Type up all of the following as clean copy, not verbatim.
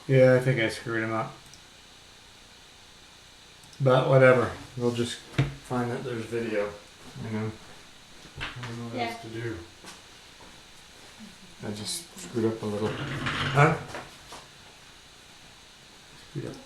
Yeah, I think I screwed him up. But whatever. We'll just find that there's video. You know? I don't know what else to do. I just screwed up a little. Huh? Screwed up.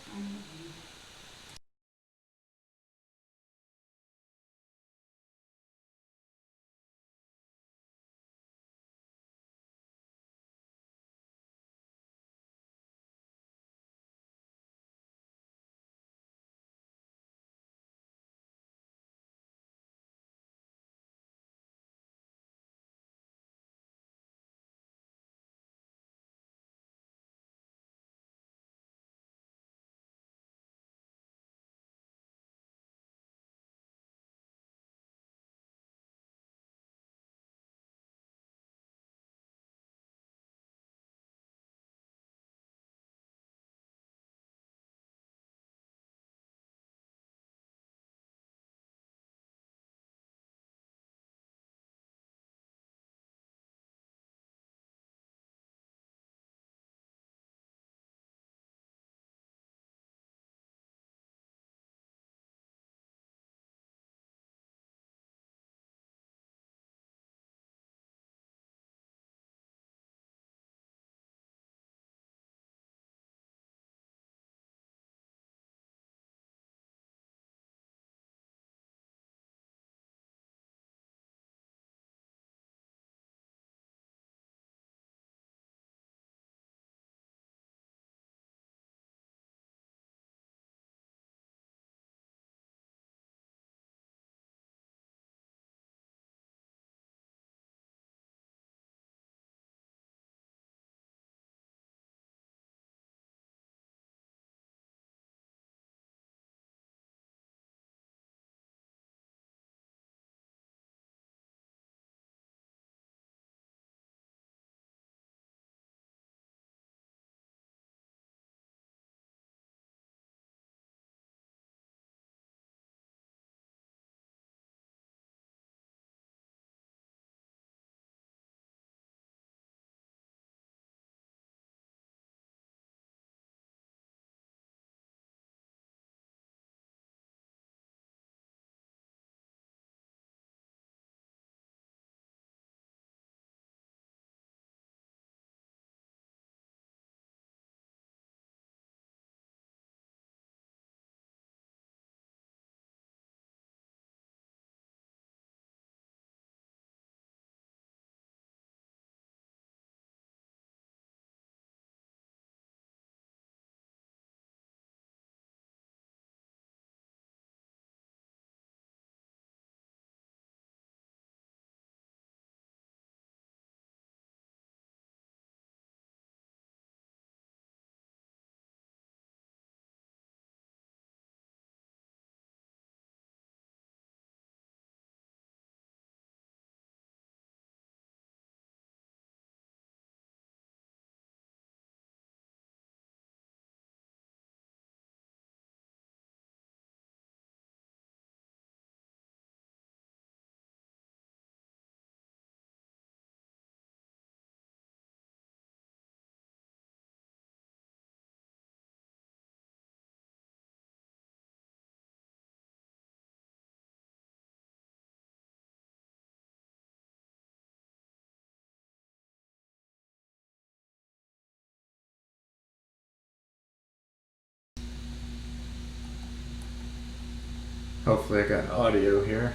Hopefully I got audio here.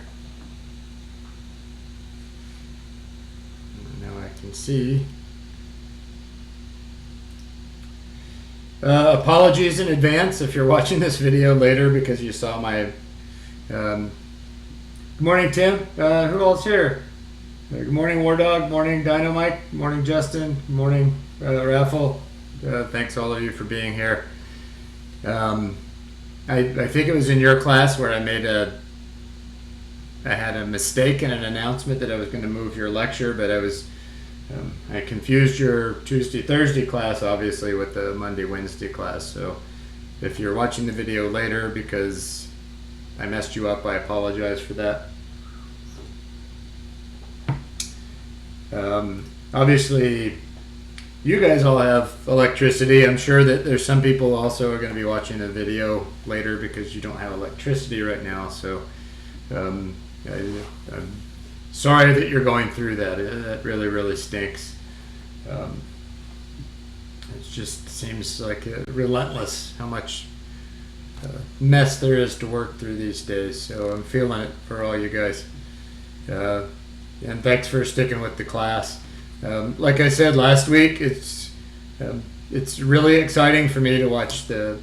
Now I can see. Apologies in advance if you're watching this video later because you saw my... Good morning, Tim. Who else here? Good morning, War Dog. Morning, Dynamite. Morning, Justin. Morning, Raffle. Thanks all of you for being here. I think it was in your class where I had a mistake in an announcement that I was going to move your lecture, but I confused your Tuesday-Thursday class, obviously, with the Monday-Wednesday class. So if you're watching the video later because I messed you up, I apologize for that. Obviously, you guys all have electricity. I'm sure that there's some people also are going to be watching the video later because you don't have electricity right now. So I'm sorry that you're going through that. That really, really stinks. It just seems like relentless how much mess there is to work through these days. So I'm feeling it for all you guys. And thanks for sticking with the class. Like I said last week, it's really exciting for me to watch the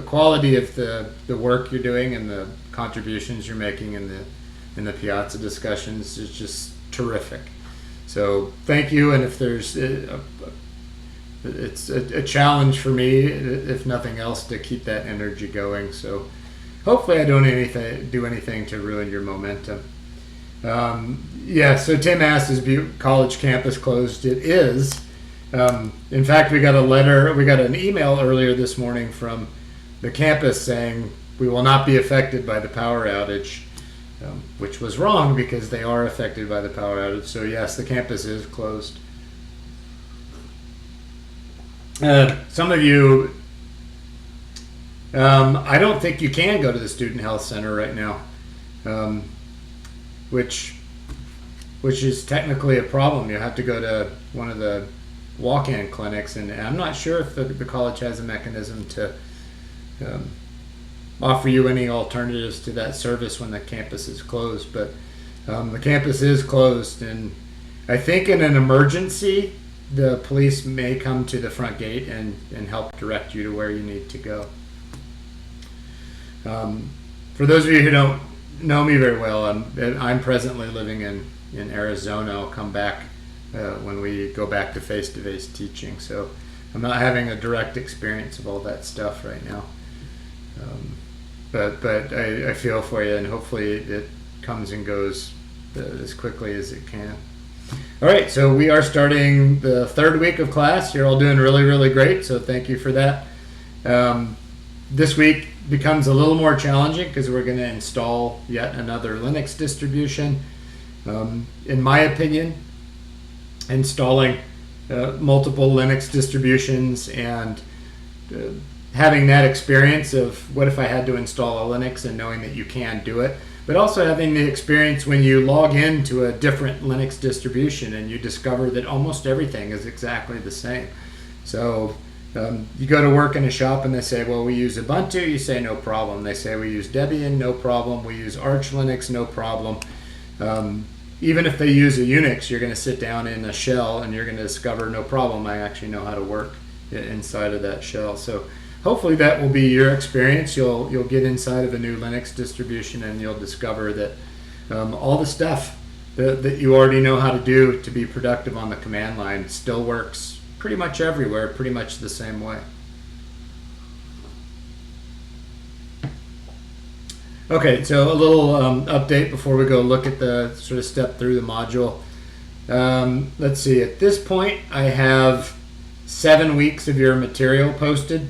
quality of the work you're doing and the contributions you're making in the Piazza discussions is just terrific. So thank you. And if there's it's a challenge for me, if nothing else, to keep that energy going. So hopefully I don't do anything to ruin your momentum. Yeah, so Tim asked, is Butte College campus closed? It is. In fact, we got an email earlier this morning from the campus saying we will not be affected by the power outage, which was wrong because they are affected by the power outage. So yes, the campus is closed. Some of you, I don't think you can go to the Student Health Center right now, which is technically a problem. You have to go to one of the walk-in clinics, and I'm not sure if the college has a mechanism to offer you any alternatives to that service when the campus is closed. But the campus is closed, and I think in an emergency, the police may come to the front gate and help direct you to where you need to go. For those of you who don't know me very well, I'm presently living in Arizona. I'll come back when we go back to face-to-face teaching. So I'm not having a direct experience of all that stuff right now. But I feel for you, and hopefully it comes and goes as quickly as it can. All right, so we are starting the third week of class. You're all doing really, really great, so thank you for that. This week becomes a little more challenging because we're going to install yet another Linux distribution. In my opinion, installing multiple Linux distributions and having that experience of what if I had to install a Linux and knowing that you can do it, but also having the experience when you log into a different Linux distribution and you discover that almost everything is exactly the same. So you go to work in a shop and they say, well, we use Ubuntu. You say, no problem. They say, we use Debian, no problem. We use Arch Linux, no problem. Even if they use a Unix, you're going to sit down in a shell and you're going to discover, no problem, I actually know how to work inside of that shell. So hopefully that will be your experience. You'll get inside of a new Linux distribution and you'll discover that all the stuff that you already know how to do to be productive on the command line still works pretty much everywhere, pretty much the same way. Okay, so a little update before we go look at the sort of step through the module. Let's see, at this point I have 7 weeks of your material posted.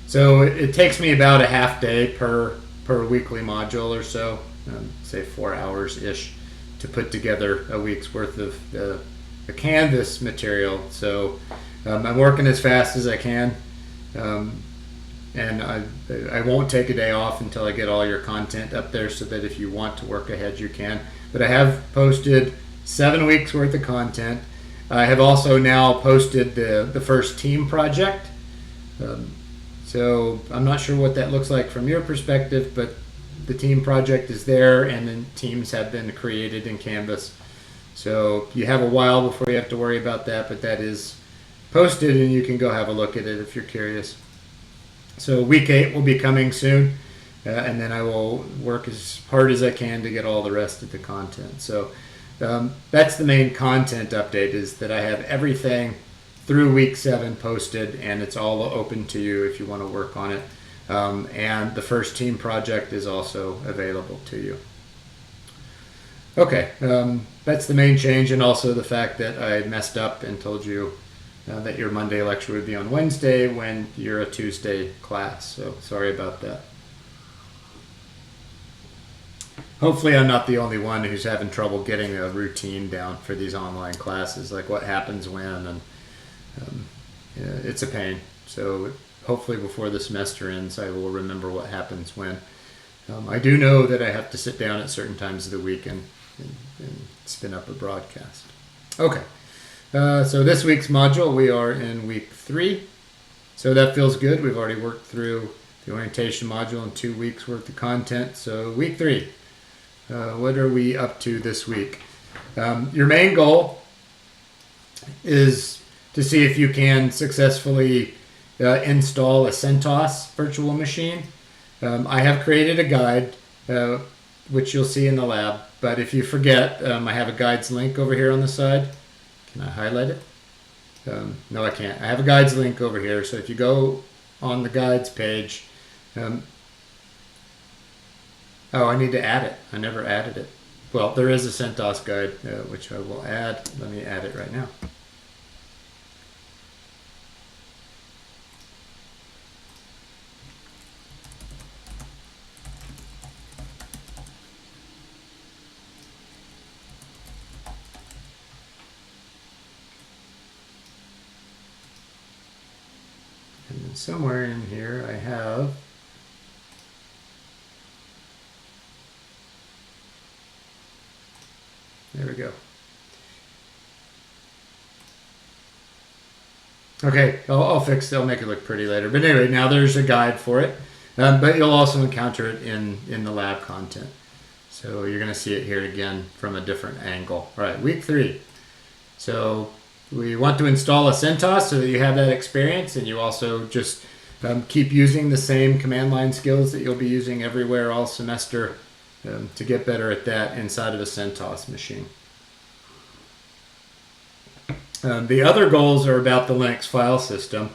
So it takes me about a half day per weekly module or so, say 4 hours-ish, to put together a week's worth of the Canvas material. So I'm working as fast as I can. And I won't take a day off until I get all your content up there so that if you want to work ahead, you can. But I have posted 7 weeks worth of content. I have also now posted the first team project. So I'm not sure what that looks like from your perspective, but the team project is there and then teams have been created in Canvas. So you have a while before you have to worry about that, but that is posted and you can go have a look at it if you're curious. So week 8 will be coming soon, and then I will work as hard as I can to get all the rest of the content. So that's the main content update, is that I have everything through week 7 posted, and it's all open to you if you want to work on it. And the first team project is also available to you. Okay, that's the main change, and also the fact that I messed up and told you that your Monday lecture would be on Wednesday when you're a Tuesday class. So sorry about that. hopefully I'm not the only one who's having trouble getting a routine down for these online classes, like what happens when, and yeah, it's a pain. So hopefully before the semester ends, I will remember what happens when. I do know that I have to sit down at certain times of the week and spin up a broadcast. Okay, so this week's module, we are in week 3. So that feels good. We've already worked through the orientation module in 2 weeks worth of content. So week 3, what are we up to this week? Your main goal is to see if you can successfully install a CentOS virtual machine. I have created a guide, which you'll see in the lab. But if you forget, I have a guides link over here on the side. Can I highlight it? No, I can't. I have a guides link over here. So if you go on the guides page, oh, I need to add it. I never added it. Well, there is a CentOS guide, which I will add. Let me add it right now. And then somewhere in here I have there we go. Okay, I'll fix it. I'll make it look pretty later. But anyway, now there's a guide for it. But you'll also encounter it in the lab content. So you're going to see it here again from a different angle. All right, week 3. So we want to install a CentOS so that you have that experience, and you also just keep using the same command line skills that you'll be using everywhere all semester to get better at that inside of a CentOS machine. The other goals are about the Linux file system.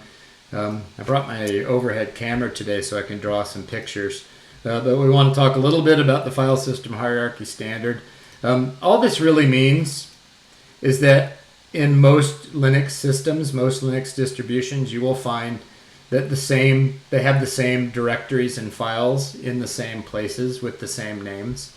I brought my overhead camera today so I can draw some pictures. But we want to talk a little bit about the file system hierarchy standard. All this really means is that in most Linux systems, most Linux distributions, you will find that they have the same directories and files in the same places with the same names.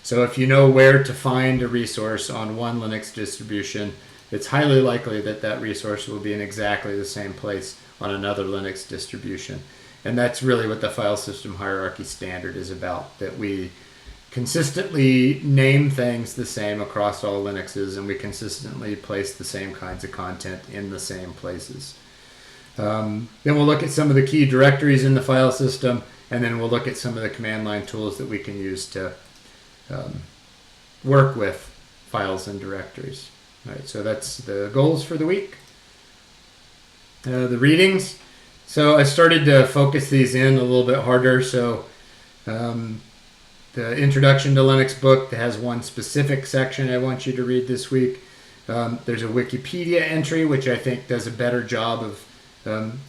So if you know where to find a resource on one Linux distribution, it's highly likely that that resource will be in exactly the same place on another Linux distribution. And that's really what the file system hierarchy standard is about, that we consistently name things the same across all Linuxes, and we consistently place the same kinds of content in the same places. Then we'll look at some of the key directories in the file system, and then we'll look at some of the command line tools that we can use to work with files and directories. All right, so that's the goals for the week. The readings. So I started to focus these in a little bit harder. So the Introduction to Linux book that has one specific section I want you to read this week. There's a Wikipedia entry, which I think does a better job of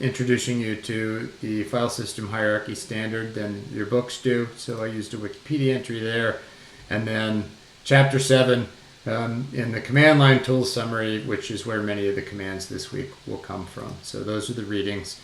introducing you to the file system hierarchy standard than your books do. So I used a Wikipedia entry there. And then chapter 7 in the command line tools summary, which is where many of the commands this week will come from. So those are the readings.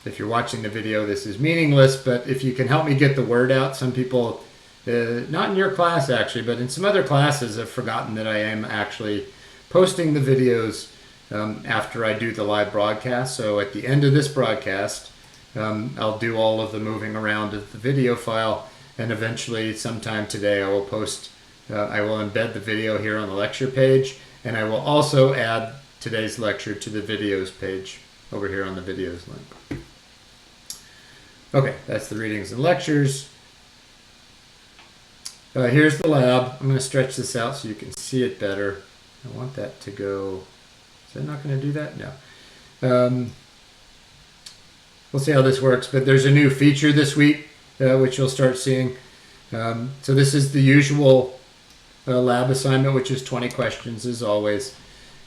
If you're watching the video, this is meaningless, but if you can help me get the word out, some people, not in your class actually, but in some other classes, have forgotten that I am actually posting the videos after I do the live broadcast. So at the end of this broadcast, I'll do all of the moving around of the video file, and eventually sometime today I will post, I will embed the video here on the lecture page, and I will also add today's lecture to the videos page over here on the videos link. Okay, that's the readings and lectures. Here's the lab. I'm going to stretch this out so you can see it better. I want that to go. Is that not going to do that? No. We'll see how this works, but there's a new feature this week, which you'll start seeing. So this is the usual lab assignment, which is 20 questions as always.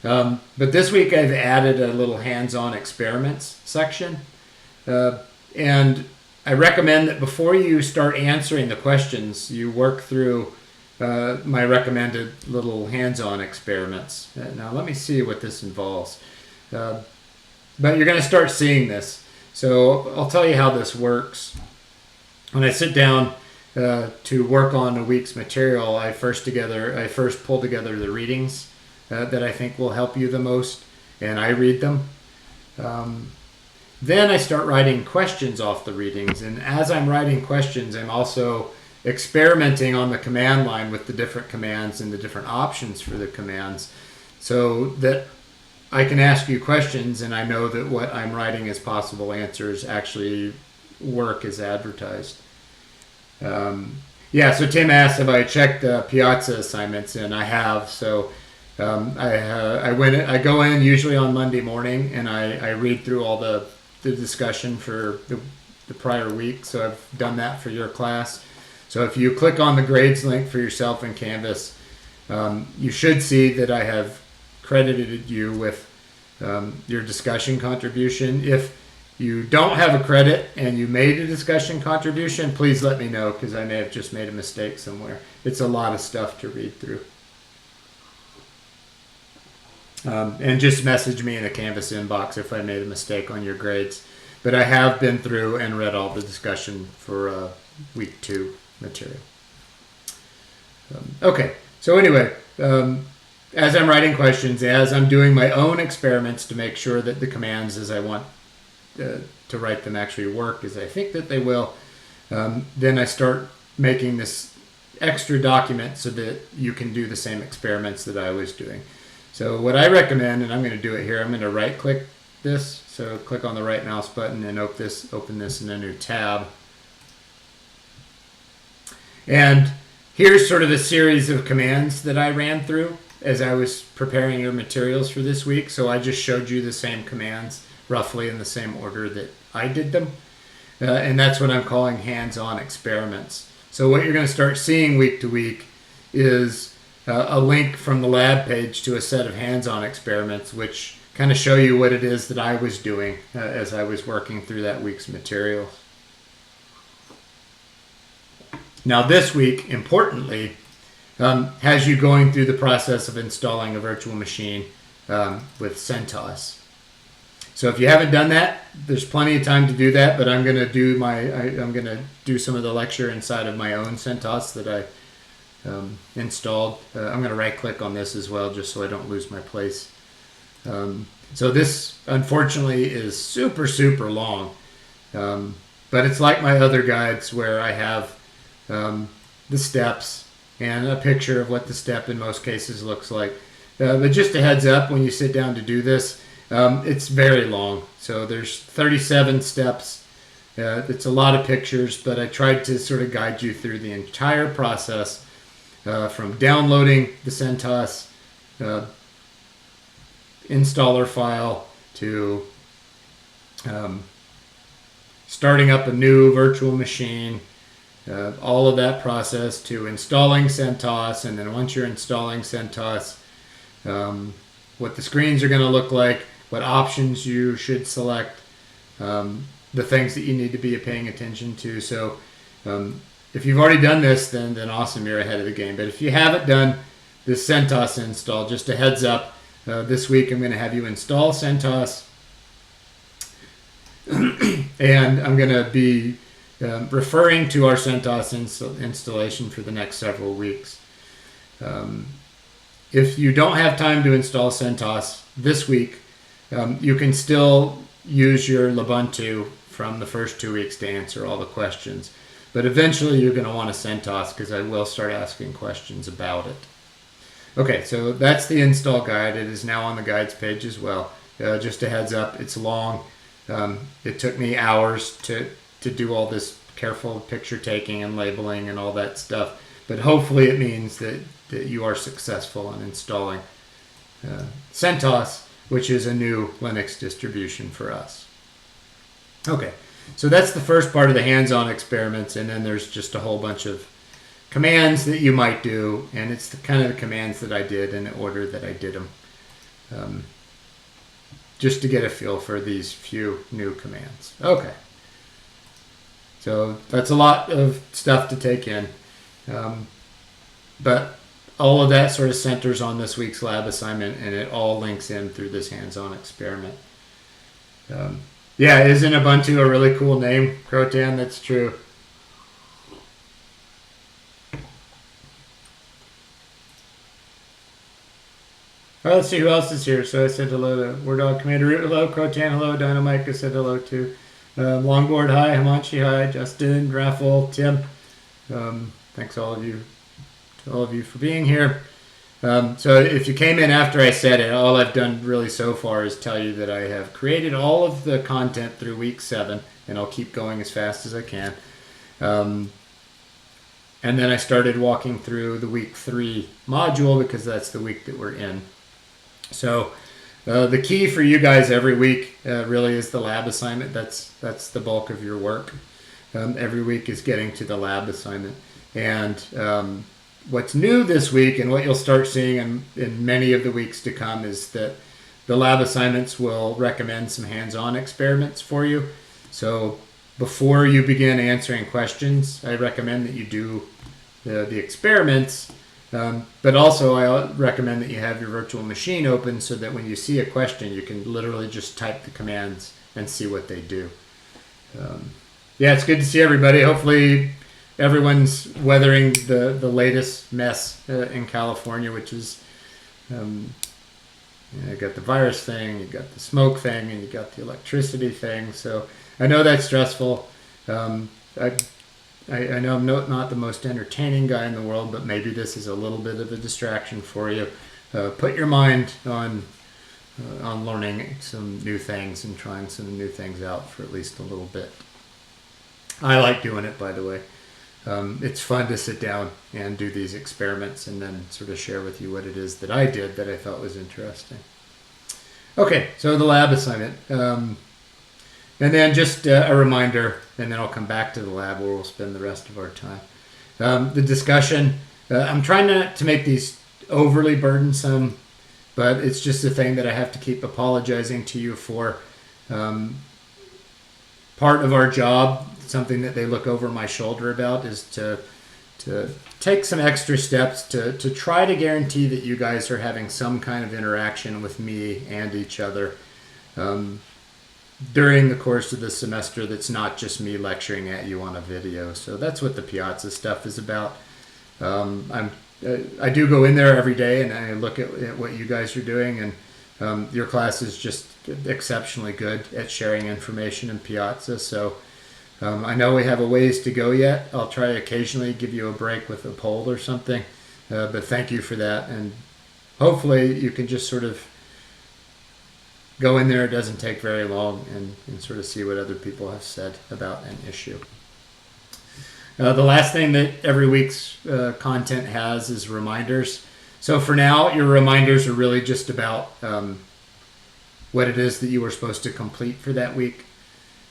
But this week I've added a little hands-on experiments section. And I recommend that before you start answering the questions, you work through my recommended little hands-on experiments. Now let me see what this involves. But you're going to start seeing this. So I'll tell you how this works. When I sit down to work on a week's material, I first pull together the readings that I think will help you the most, and I read them. Then I start writing questions off the readings, and as I'm writing questions, I'm also experimenting on the command line with the different commands and the different options for the commands, so that I can ask you questions and I know that what I'm writing as possible answers actually work as advertised. So Tim asked if I checked the Piazza assignments, and I have. So I go in usually on Monday morning, and I read through all the discussion for the prior week. So I've done that for your class. So if you click on the grades link for yourself in Canvas, you should see that I have credited you with your discussion contribution. If you don't have a credit and you made a discussion contribution, please let me know, because I may have just made a mistake somewhere. It's a lot of stuff to read through. And just message me in the Canvas inbox if I made a mistake on your grades. But I have been through and read all the discussion for week 2 material. Okay, so anyway, as I'm writing questions, as I'm doing my own experiments to make sure that the commands as I want to write them actually work as I think that they will, then I start making this extra document so that you can do the same experiments that I was doing. So what I recommend, and I'm going to do it here, I'm going to right click this. So click on the right mouse button and open this in a new tab. And here's sort of a series of commands that I ran through as I was preparing your materials for this week. So I just showed you the same commands roughly in the same order that I did them. And that's what I'm calling hands-on experiments. So what you're going to start seeing week to week is a link from the lab page to a set of hands-on experiments, which kind of show you what it is that I was doing as I was working through that week's material. Now this week, importantly, has you going through the process of installing a virtual machine with CentOS. So if you haven't done that, there's plenty of time to do that, but I'm going to do some of the lecture inside of my own CentOS that I installed. I'm going to right click on this as well, just so I don't lose my place. So this unfortunately is super long, but it's like my other guides where I have the steps and a picture of what the step in most cases looks like. But just a heads up, when you sit down to do this, it's very long. So there's 37 steps. It's a lot of pictures, but I tried to sort of guide you through the entire process from downloading the CentOS installer file to starting up a new virtual machine, all of that process to installing CentOS, and then once you're installing CentOS, what the screens are going to look like, what options you should select, the things that you need to be paying attention to. So if you've already done this, then awesome, you're ahead of the game. But if you haven't done this CentOS install, just a heads up, this week I'm going to have you install CentOS, and I'm going to be referring to our CentOS installation for the next several weeks. If you don't have time to install CentOS this week, you can still use your Lubuntu from the first 2 weeks to answer all the questions. But eventually you're going to want a CentOS, because I will start asking questions about it. Okay, so that's the install guide. It is now on the guides page as well. Just a heads up, it's long. It took me hours to do all this careful picture taking and labeling and all that stuff. But hopefully it means that you are successful in installing CentOS, which is a new Linux distribution for us. Okay, so that's the first part of the hands-on experiments, and then there's just a whole bunch of commands that you might do, and it's kind of the commands that I did in the order that I did them, just to get a feel for these few new commands. Okay, so that's a lot of stuff to take in, but all of that sort of centers on this week's lab assignment, and it all links in through this hands-on experiment. Yeah, isn't Ubuntu a really cool name, Crotan? That's true. let's see who else is here. So I said hello to War Dog Commander Root, hello, Crotan, hello, Dynamite, I said hello to. Longboard, hi, Himanshi, hi, Justin, Raffle, Tim. Thanks all of you, to all of you for being here. So if you came in after I said it, all I've done really so far is tell you that I have created all of the content through week 7, and I'll keep going as fast as I can. And then I started walking through the week 3 module because that's the week that we're in. So the key for you guys every week really is the lab assignment. That's the bulk of your work. Every week is getting to the lab assignment. And what's new this week and what you'll start seeing in many of the weeks to come is that the lab assignments will recommend some hands-on experiments for you. So before you begin answering questions, I recommend that you do the experiments, but also I recommend that you have your virtual machine open so that when you see a question, you can literally just type the commands and see what they do. Yeah, it's good to see everybody. Hopefully everyone's weathering the latest mess in California, which is you got the virus thing, you got the smoke thing, and you got the electricity thing. So I know that's stressful. I know I'm not the most entertaining guy in the world, but maybe this is a little bit of a distraction for you. Put your mind on learning some new things and trying some new things out for at least a little bit. I like doing it, by the way. It's fun to sit down and do these experiments and then sort of share with you what it is that I did that I thought was interesting. Okay, so the lab assignment. And then just a reminder, and then I'll come back to the lab where we'll spend the rest of our time. The discussion, I'm trying not to make these overly burdensome, but it's just a thing that I have to keep apologizing to you for. Part of our job, something that they look over my shoulder about, is to take some extra steps to try to guarantee that you guys are having some kind of interaction with me and each other during the course of the semester that's not just me lecturing at you on a video. So that's what the Piazza stuff is about. I do go in there every day and I look at what you guys are doing, and your class is just exceptionally good at sharing information in Piazza. So I know we have a ways to go yet. I'll try to occasionally give you a break with a poll or something, but thank you for that. And hopefully you can just sort of go in there. It doesn't take very long, and sort of see what other people have said about an issue. The last thing that every week's content has is reminders. So for now, your reminders are really just about what it is that you were supposed to complete for that week.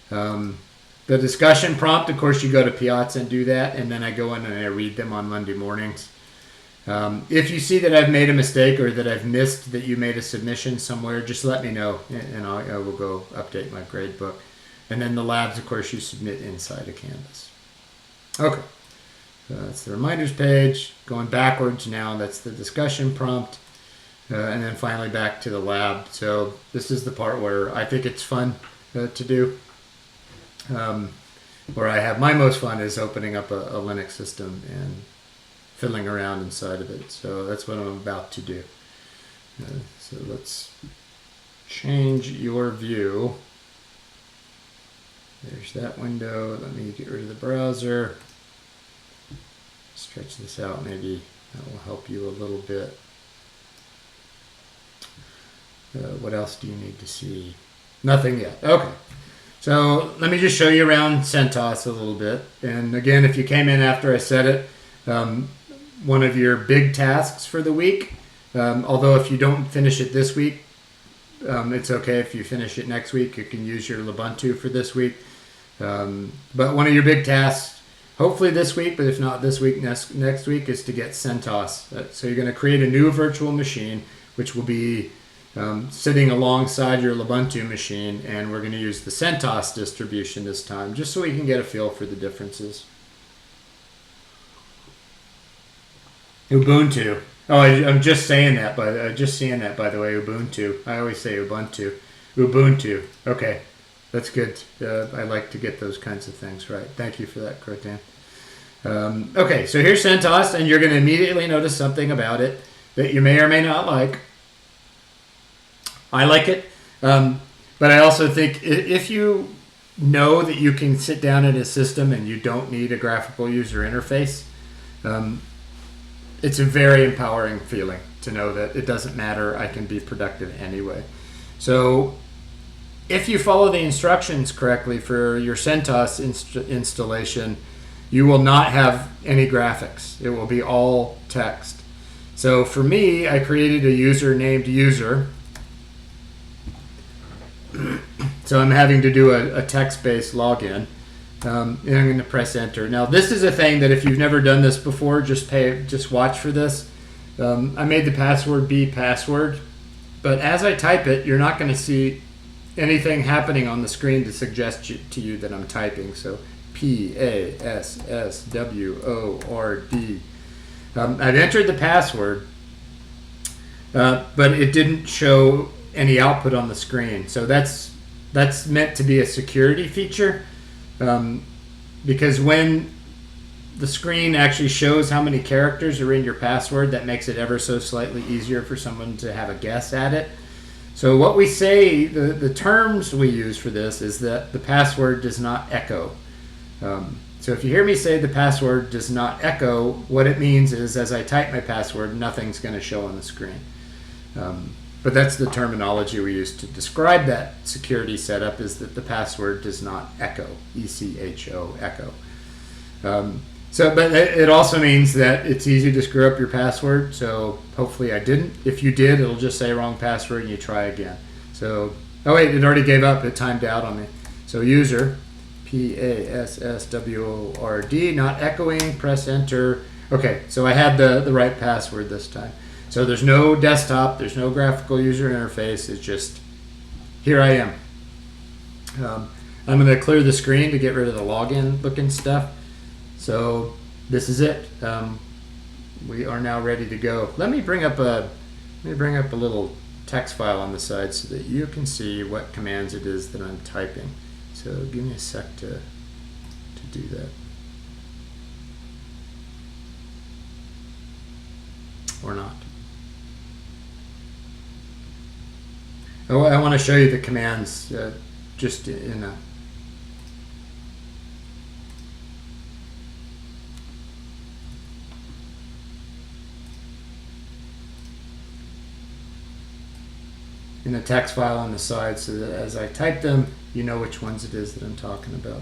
The discussion prompt, of course, you go to Piazza and do that, and then I go in and I read them on Monday mornings. If you see that I've made a mistake or that I've missed that you made a submission somewhere, just let me know, and I will go update my grade book. And then the labs, of course, you submit inside of Canvas. Okay, so that's the reminders page. Going backwards now, that's the discussion prompt. And then finally back to the lab. So this is the part where I think it's fun to do. Where I have my most fun is opening up a Linux system and fiddling around inside of it. So that's what I'm about to do. So let's change your view. There's that window. Let me get rid of the browser. Stretch this out. Maybe that will help you a little bit. What else do you need to see? Nothing yet. Okay. So let me just show you around CentOS a little bit. And again, if you came in after I said it, one of your big tasks for the week, although if you don't finish it this week, it's okay if you finish it next week. You can use your Ubuntu for this week. But one of your big tasks, hopefully this week, but if not this week, next week, is to get CentOS. So you're going to create a new virtual machine, which will be sitting alongside your Ubuntu machine, and we're going to use the CentOS distribution this time, just so we can get a feel for the differences. Ubuntu. Oh, I'm just saying that, but just seeing that, by the way. Ubuntu. I always say Ubuntu. Ubuntu. Okay, that's good. I like to get those kinds of things right. Thank you for that, Crotan. Okay, so here's CentOS, and you're going to immediately notice something about it that you may or may not like. I like it. But I also think if you know that you can sit down at a system and you don't need a graphical user interface, it's a very empowering feeling to know that it doesn't matter, I can be productive anyway. So if you follow the instructions correctly for your CentOS installation, you will not have any graphics. It will be all text. So for me, I created a user named user. So I'm having to do a text-based login. And I'm going to press enter. Now this is a thing that if you've never done this before, just watch for this. I made the password be password, but as I type it, you're not going to see anything happening on the screen to suggest to you that I'm typing. So password. I've entered the password, but it didn't show any output on the screen. So that's meant to be a security feature, because when the screen actually shows how many characters are in your password, that makes it ever so slightly easier for someone to have a guess at it. So what we say, the terms we use for this is that the password does not echo. So if you hear me say the password does not echo, what it means is as I type my password, nothing's going to show on the screen. But that's the terminology we use to describe that security setup, is that the password does not echo, E-C-H-O, echo. But it also means that it's easy to screw up your password, so hopefully I didn't. If you did, it'll just say wrong password and you try again. So, oh wait, it already gave up, it timed out on me. So user, P-A-S-S-W-O-R-D, not echoing, press enter. Okay, so I had the right password this time. So there's no desktop, there's no graphical user interface, it's just, here I am. I'm going to clear the screen to get rid of the login looking stuff. So this is it. We are now ready to go. Let me bring up a little text file on the side so that you can see what commands it is that I'm typing. So give me a sec to do that. Or not. Oh, I want to show you the commands just in a text file on the side, so that as I type them, you know which ones it is that I'm talking about.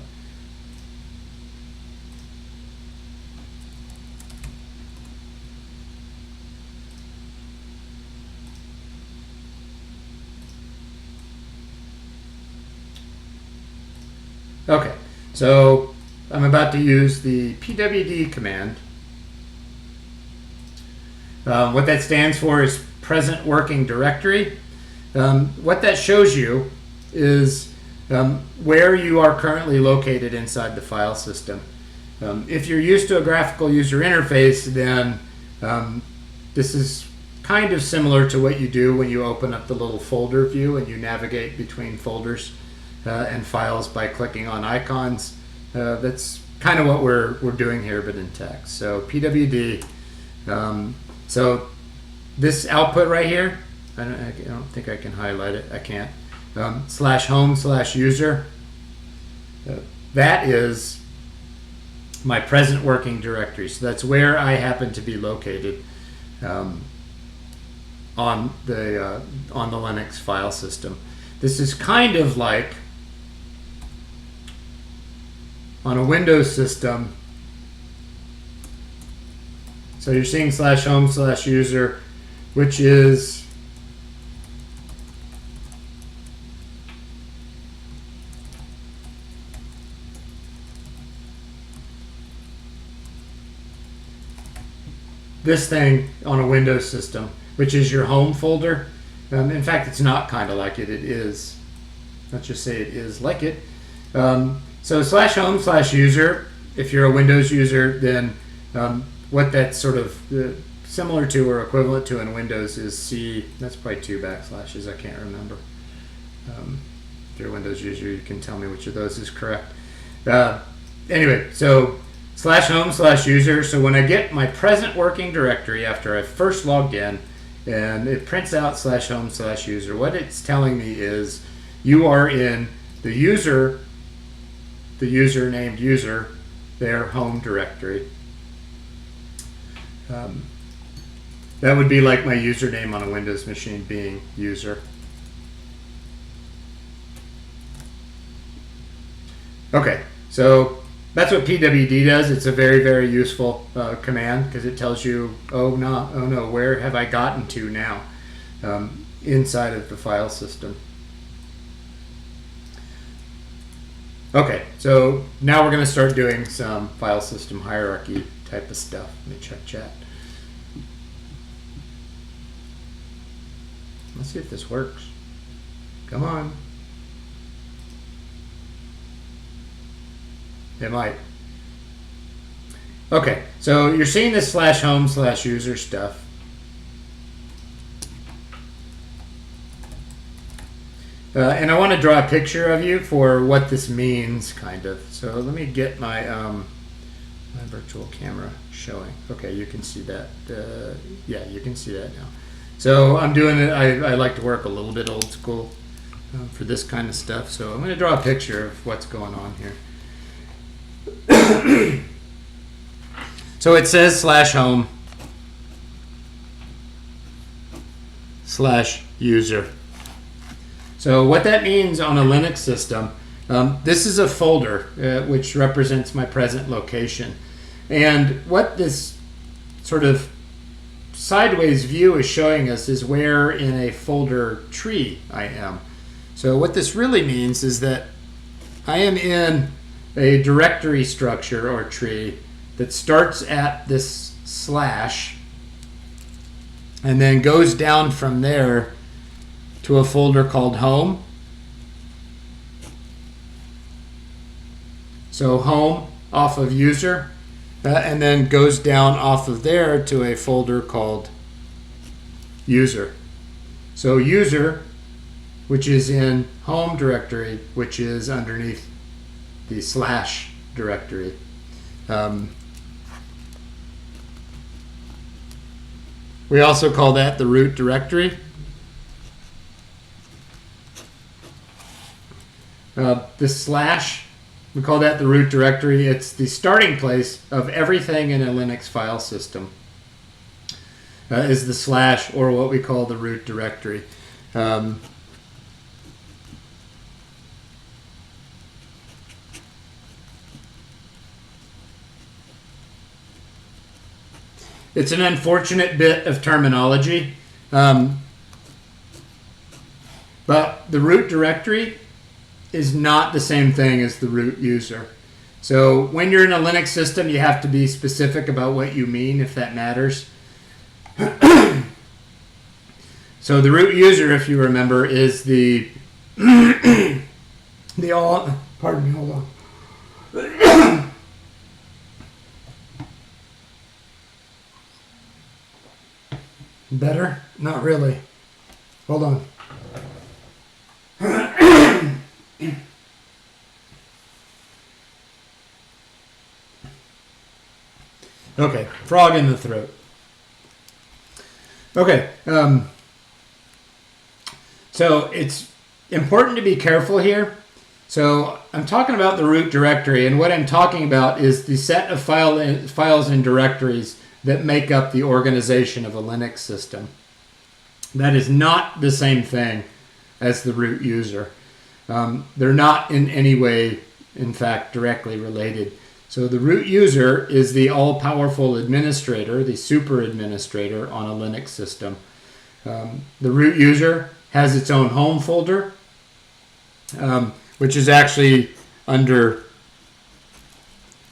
Okay, so I'm about to use the pwd command. What that stands for is present working directory. What that shows you is where you are currently located inside the file system. If you're used to a graphical user interface, then this is kind of similar to what you do when you open up the little folder view and you navigate between folders and files by clicking on icons. That's kind of what we're doing here, but in text. So pwd. So this output right here, I don't think I can highlight it. I can't. /home/user. That is my present working directory. So that's where I happen to be located on the Linux file system. This is kind of like on a Windows system. So you're seeing /home/user, which is this thing on a Windows system, which is your home folder. In fact, it's not kind of like it, it is. Let's just say it is like it. So /home/user, if you're a Windows user, then what that's sort of similar to or equivalent to in Windows is C, that's probably 2 backslashes, I can't remember. If you're a Windows user, you can tell me which of those is correct. Anyway, so /home/user, so when I get my present working directory after I first logged in, and it prints out /home/user. What it's telling me is you are in the user named user, their home directory. That would be like my username on a Windows machine being user. Okay, so that's what pwd does. It's a very, very useful command because it tells you, oh no, where have I gotten to now inside of the file system. Okay, so now we're going to start doing some file system hierarchy type of stuff. Let me check chat. Let's see if this works. Come on. It might. Okay, so you're seeing this /home/user stuff. And I want to draw a picture of you for what this means, kind of. So let me get my my virtual camera showing. Okay, you can see that. Yeah, you can see that now. So I'm doing it. I like to work a little bit old school for this kind of stuff. So I'm going to draw a picture of what's going on here. So it says /home/user. So what that means on a Linux system, this is a folder which represents my present location. And what this sort of sideways view is showing us is where in a folder tree I am. So what this really means is that I am in a directory structure or tree that starts at this / and then goes down from there to a folder called home. So home off of user, and then goes down off of there to a folder called user. So user, which is in home directory, which is underneath the / directory. We also call that the root directory. The / we call that the root directory. It's the starting place of everything in a Linux file system. Is the / or what we call the root directory. It's an unfortunate bit of terminology, but the root directory is not the same thing as the root user. So when you're in a Linux system, you have to be specific about what you mean, if that matters. So the root user, if you remember, is the pardon me, hold on. Better? Not really. Hold on. Okay, frog in the throat. Okay, so it's important to be careful here. So I'm talking about the root directory, and what I'm talking about is the set of files and directories that make up the organization of a Linux system. That is not the same thing as the root user. They're not in any way, in fact, directly related. So the root user is the all-powerful administrator, the super administrator on a Linux system. The root user has its own home folder, which is actually under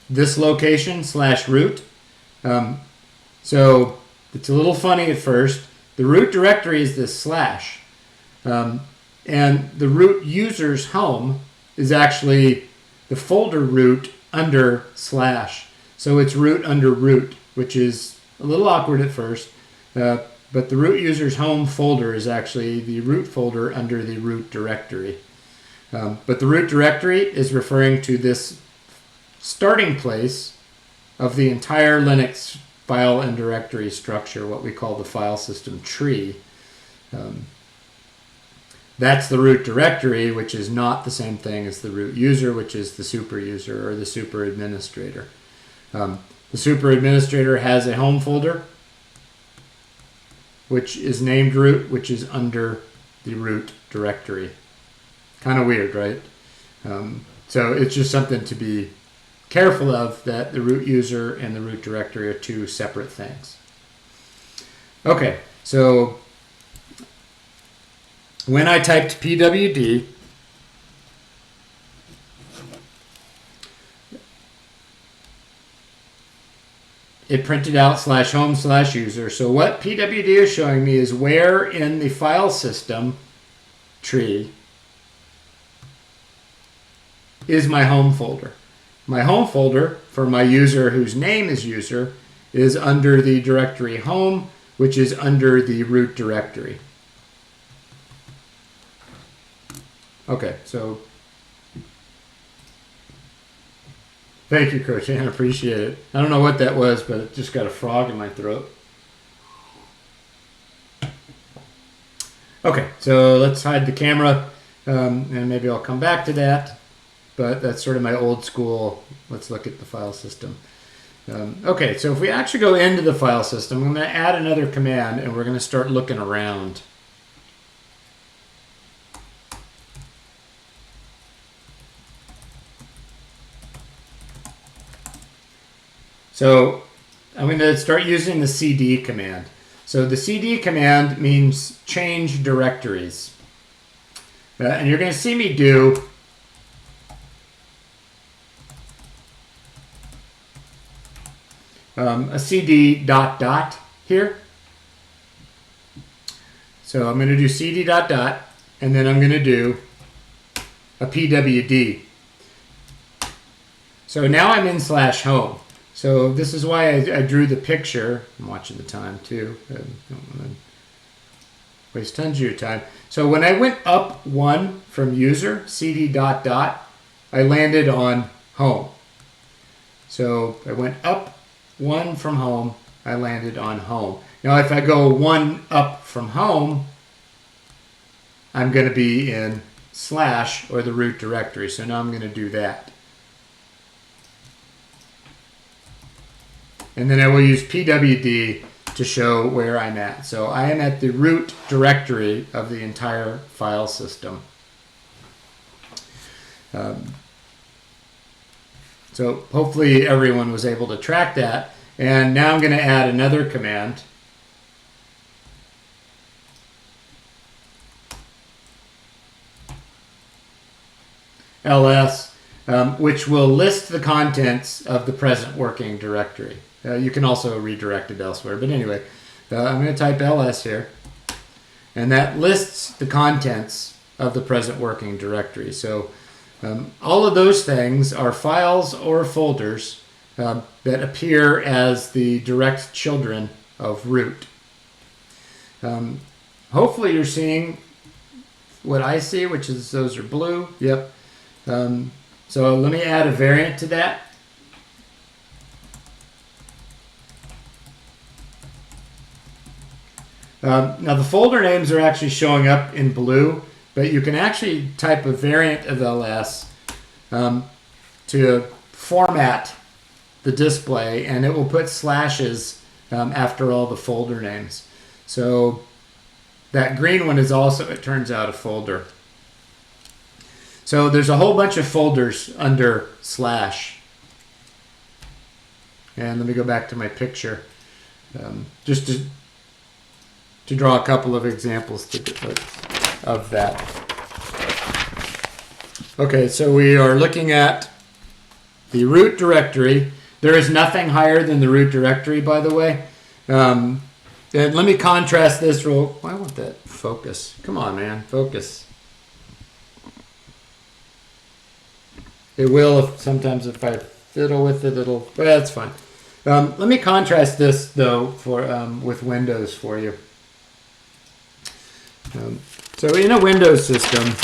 this location /root. So it's a little funny at first. The root directory is this /, and the root user's home is actually the folder root under /. So it's root under root, which is a little awkward at first, but the root user's home folder is actually the root folder under the root directory. But the root directory is referring to this starting place of the entire Linux file and directory structure, what we call the file system tree. That's the root directory, which is not the same thing as the root user, which is the super user or the super administrator. The super administrator has a home folder, which is named root, which is under the root directory. Kind of weird, right? So it's just something to be careful of, that the root user and the root directory are two separate things. Okay, so when I typed pwd, it printed out /home/user. So what pwd is showing me is where in the file system tree is my home folder. My home folder for my user whose name is user is under the directory home, which is under the root directory. Okay, so thank you, Coach Ann. Appreciate it. I don't know what that was, but it just got a frog in my throat. Okay, so let's hide the camera, and maybe I'll come back to that. But that's sort of my old school, let's look at the file system. Okay, so if we actually go into the file system, I'm going to add another command, and we're going to start looking around. So I'm going to start using the cd command. So the cd command means change directories. And you're going to see me do a cd ... here. So I'm going to do cd ... and then I'm going to do a pwd. So now I'm in /home. So this is why I drew the picture. I'm watching the time too. I don't want to waste tons of your time. So when I went up one from user, cd ... I landed on home. So I went up one from home, I landed on home. Now if I go one up from home, I'm going to be in / or the root directory. So now I'm going to do that. And then I will use pwd to show where I'm at. So I am at the root directory of the entire file system. So hopefully everyone was able to track that. And now I'm going to add another command. ls, which will list the contents of the present working directory. You can also redirect it elsewhere. But anyway, I'm going to type ls here. And that lists the contents of the present working directory. So all of those things are files or folders that appear as the direct children of root. Hopefully you're seeing what I see, which is those are blue. Yep. So let me add a variant to that. Now the folder names are actually showing up in blue, but you can actually type a variant of ls to format the display, and it will put slashes after all the folder names. So that green one is also, it turns out, a folder. So there's a whole bunch of folders under /. And let me go back to my picture just to draw a couple of examples of that. Okay, so we are looking at the root directory. There is nothing higher than the root directory, by the way. And let me contrast this real. I want that focus. Come on, man, focus. It will sometimes if I fiddle with it, it'll. But that's fine. Let me contrast this though with Windows for you. So in a Windows system,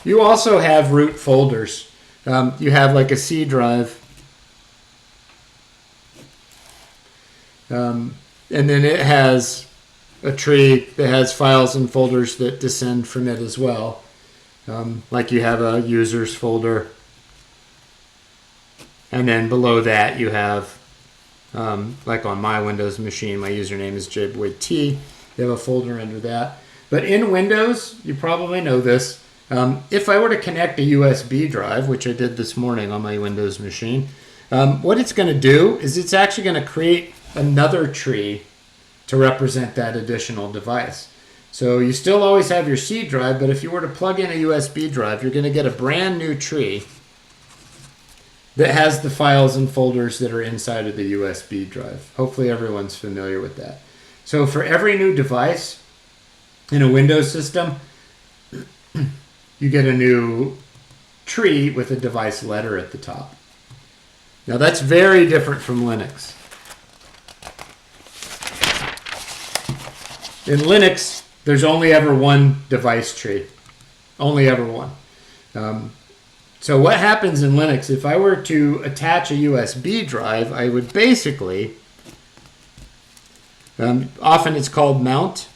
you also have root folders. You have like a C drive. And then it has a tree that has files and folders that descend from it as well. Like you have a users folder. And then below that you have, like on my Windows machine, my username is jboyd. You have a folder under that. But in Windows, you probably know this, if I were to connect a USB drive, which I did this morning on my Windows machine, what it's going to do is it's actually going to create another tree to represent that additional device. So you still always have your C drive, but if you were to plug in a USB drive, you're going to get a brand new tree that has the files and folders that are inside of the USB drive. Hopefully everyone's familiar with that. So for every new device in a Windows system, you get a new tree with a device letter at the top. Now that's very different from Linux. In Linux, there's only ever one device tree. Only ever one. So what happens in Linux, if I were to attach a USB drive, I would basically, often it's called mount.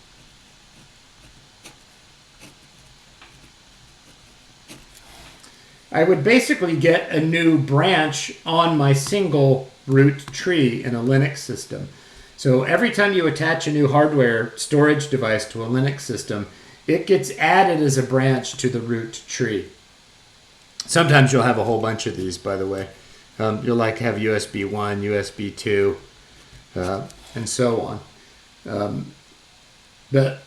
I would basically get a new branch on my single root tree in a Linux system. So every time you attach a new hardware storage device to a Linux system, it gets added as a branch to the root tree. Sometimes you'll have a whole bunch of these, by the way. You'll like have USB 1, USB 2, and so on. But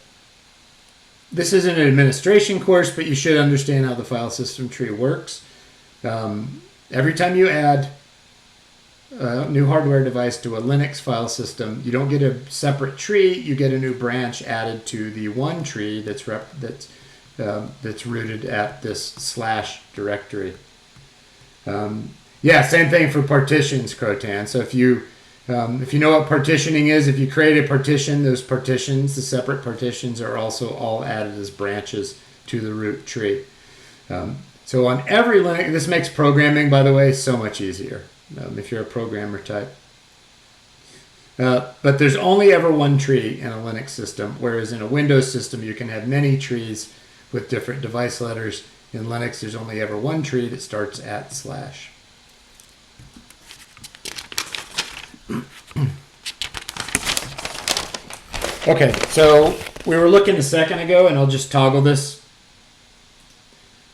this isn't an administration course, but you should understand how the file system tree works. Every time you add a new hardware device to a Linux file system, you don't get a separate tree, you get a new branch added to the one tree that's rooted at this slash directory. Yeah, same thing for partitions, Crotan. So if you know what partitioning is, if you create a partition, those partitions, the separate partitions, are also all added as branches to the root tree. So on every Linux, this makes programming, by the way, so much easier if you're a programmer type. But there's only ever one tree in a Linux system, whereas in a Windows system, you can have many trees with different device letters. In Linux, there's only ever one tree that starts at slash. Okay, so we were looking a second ago, and I'll just toggle this.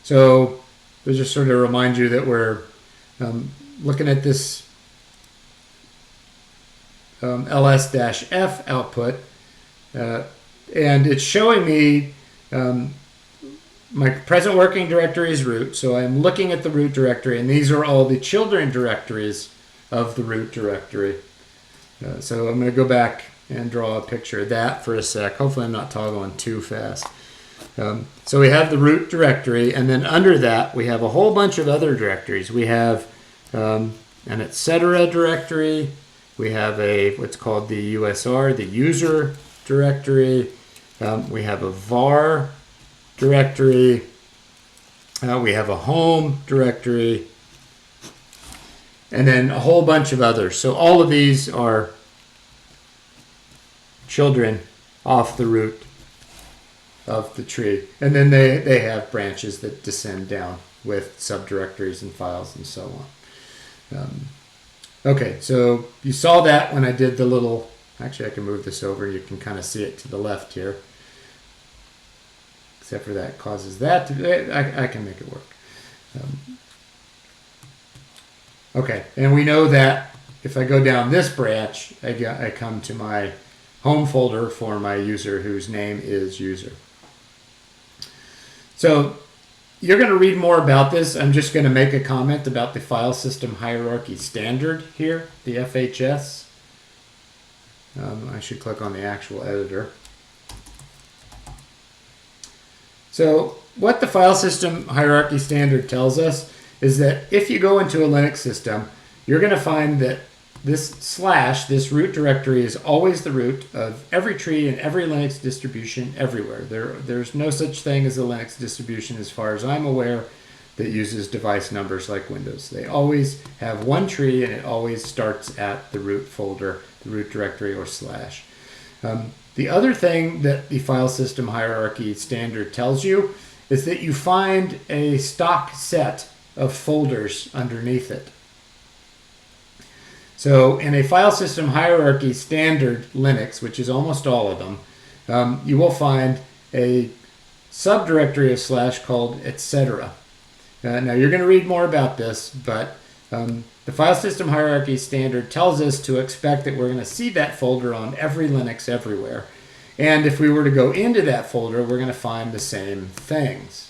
So just sort of remind you that we're looking at this ls-f output, and it's showing me my present working directory is root, so I'm looking at the root directory, and these are all the children directories of the root directory. So I'm going to go back and draw a picture of that for a sec. Hopefully I'm not toggling too fast. So we have the root directory, and then under that we have a whole bunch of other directories. We have an etc. directory. We have what's called the USR, the user directory. We have a var directory. We have a home directory. And then a whole bunch of others. So all of these are children off the root of the tree. And then they have branches that descend down with subdirectories and files and so on. Okay, so you saw that when I did the little, actually I can move this over, you can kind of see it to the left here. Except for that causes that to, I can make it work. Okay, and we know that if I go down this branch, I come to my home folder for my user whose name is user. So you're going to read more about this. I'm just going to make a comment about the file system hierarchy standard here, the FHS. I should click on the actual editor. So what the file system hierarchy standard tells us is that if you go into a Linux system, you're going to find that this root directory is always the root of every tree in every Linux distribution everywhere. There's no such thing as a Linux distribution, as far as I'm aware, that uses device numbers like Windows. They always have one tree, and it always starts at the root folder the root directory or slash. The other thing that the file system hierarchy standard tells you is that you find a stock set of folders underneath it. So in a file system hierarchy standard Linux, which is almost all of them, you will find a subdirectory of slash called etc. Now you're going to read more about this, but the file system hierarchy standard tells us to expect that we're going to see that folder on every Linux everywhere. And if we were to go into that folder, we're going to find the same things.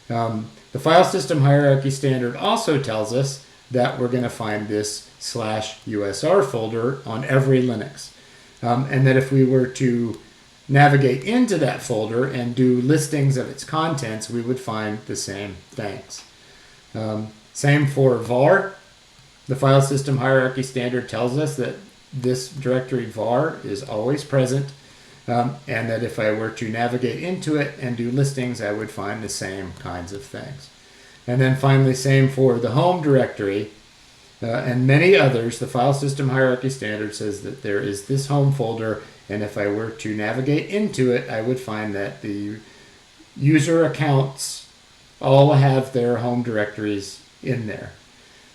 The file system hierarchy standard also tells us that we're going to find this /usr folder on every Linux. And that if we were to navigate into that folder and do listings of its contents, we would find the same things. Same for var. The file system hierarchy standard tells us that this directory var is always present, and that if I were to navigate into it and do listings, I would find the same kinds of things. And then finally, same for the home directory and many others. The file system hierarchy standard says that there is this home folder, and if I were to navigate into it, I would find that the user accounts all have their home directories in there.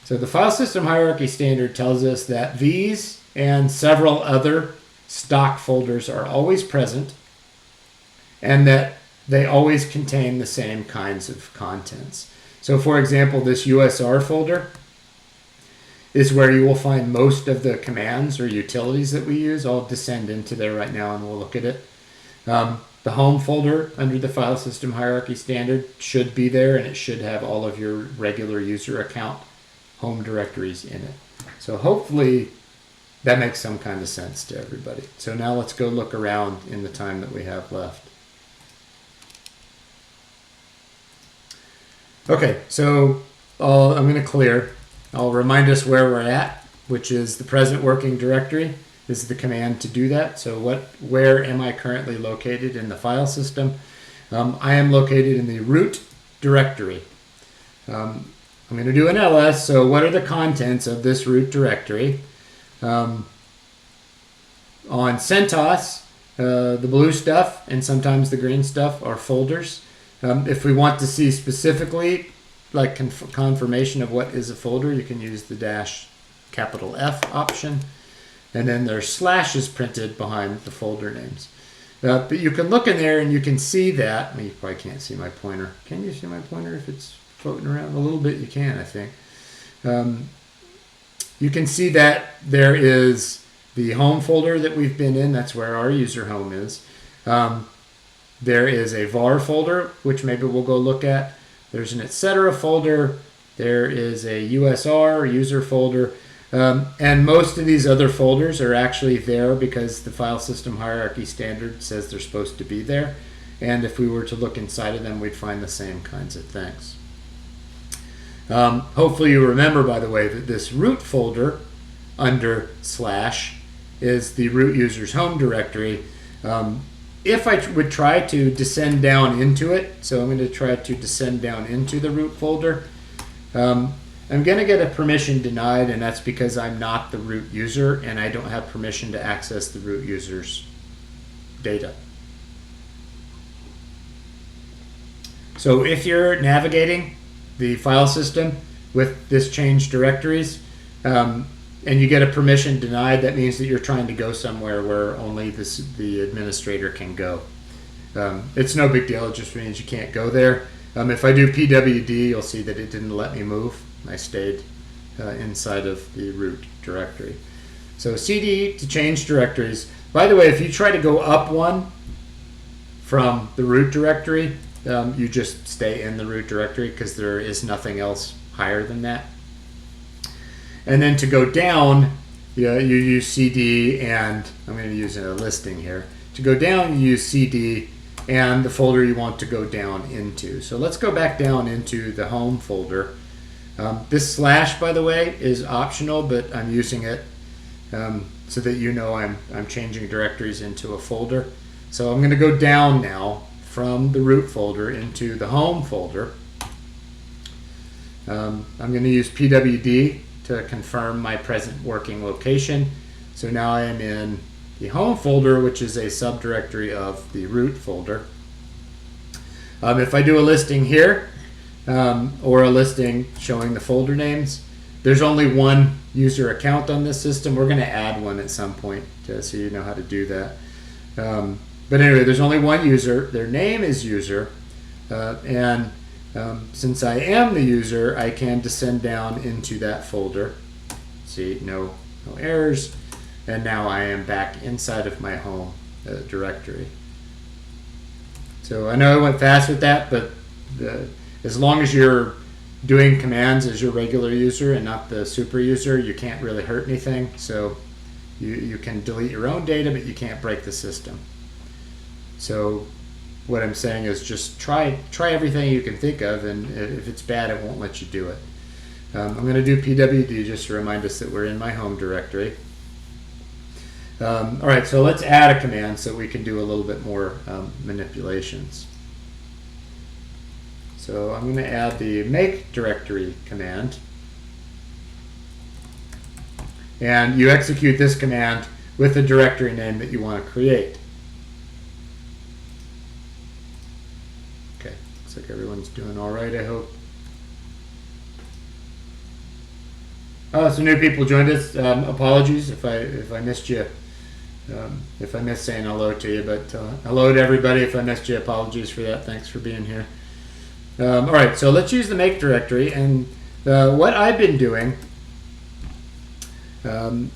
So the file system hierarchy standard tells us that these and several other stock folders are always present, and that they always contain the same kinds of contents. So for example, this USR folder is where you will find most of the commands or utilities that we use. I'll descend into there right now and we'll look at it. The home folder under the file system hierarchy standard should be there, and it should have all of your regular user account home directories in it. So hopefully that makes some kind of sense to everybody. So now let's go look around in the time that we have left. Okay, so I'm going to clear. I'll remind us where we're at, which is the present working directory. This is the command to do that. So where am I currently located in the file system? I am located in the root directory. I'm going to do an ls, so what are the contents of this root directory? On CentOS, the blue stuff and sometimes the green stuff are folders. If we want to see specifically like confirmation of what is a folder, you can use the -F option, and then there's slashes printed behind the folder names. But you can look in there and you can see that. You probably can't see my pointer. Can you see my pointer if it's floating around? A little bit you can, I think. You can see that there is the home folder that we've been in. That's where our user home is. There is a var folder, which maybe we'll go look at. There's an etc. folder. There is a USR user folder. And most of these other folders are actually there because the file system hierarchy standard says they're supposed to be there. And if we were to look inside of them, we'd find the same kinds of things. Hopefully you remember, by the way, that this root folder under slash is the root user's home directory. If I would try to descend down into it, so I'm going to try to descend down into the root folder, I'm going to get a permission denied, and that's because I'm not the root user and I don't have permission to access the root user's data. So if you're navigating the file system with this change directories, and you get a permission denied, that means that you're trying to go somewhere where only the administrator can go. It's no big deal, it just means you can't go there. If I do pwd, you'll see that it didn't let me move. I stayed inside of the root directory. So cd to change directories. By the way, if you try to go up one from the root directory, you just stay in the root directory because there is nothing else higher than that. And then to go down, you use cd, and I'm going to use a listing here. To go down, you use cd and the folder you want to go down into. So let's go back down into the home folder. This slash, by the way, is optional, but I'm using it so that you know I'm changing directories into a folder. So I'm going to go down now from the root folder into the home folder. I'm going to use pwd to confirm my present working location. So now I am in the home folder, which is a subdirectory of the root folder. If I do a listing here, or a listing showing the folder names, there's only one user account on this system. We're going to add one at some point so you know how to do that. But anyway, there's only one user. Their name is user. And since I am the user, I can descend down into that folder. See, no errors. And now I am back inside of my home directory. So I know I went fast with that, but as long as you're doing commands as your regular user and not the super user, you can't really hurt anything. So you can delete your own data, but you can't break the system. So what I'm saying is just try everything you can think of, and if it's bad, it won't let you do it. I'm going to do pwd just to remind us that we're in my home directory. All right, so let's add a command so we can do a little bit more manipulations. So I'm going to add the make directory command. And you execute this command with the directory name that you want to create. Okay, looks like everyone's doing all right, I hope. Oh, some new people joined us. Apologies if I missed you. If I missed saying hello to you, but hello to everybody. If I missed you, apologies for that. Thanks for being here. All right, so let's use the make directory, and what I've been doing in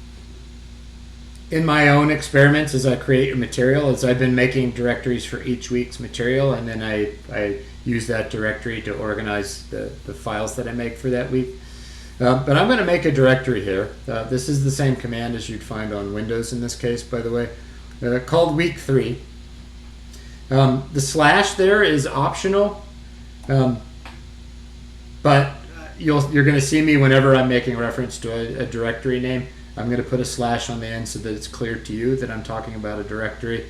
my own experiments as I create material is I've been making directories for each week's material, and then I use that directory to organize the files that I make for that week. But I'm going to make a directory here. This is the same command as you'd find on Windows in this case, by the way, called week 3. The slash there is optional. But you're going to see me whenever I'm making reference to a directory name. I'm going to put a slash on the end so that it's clear to you that I'm talking about a directory.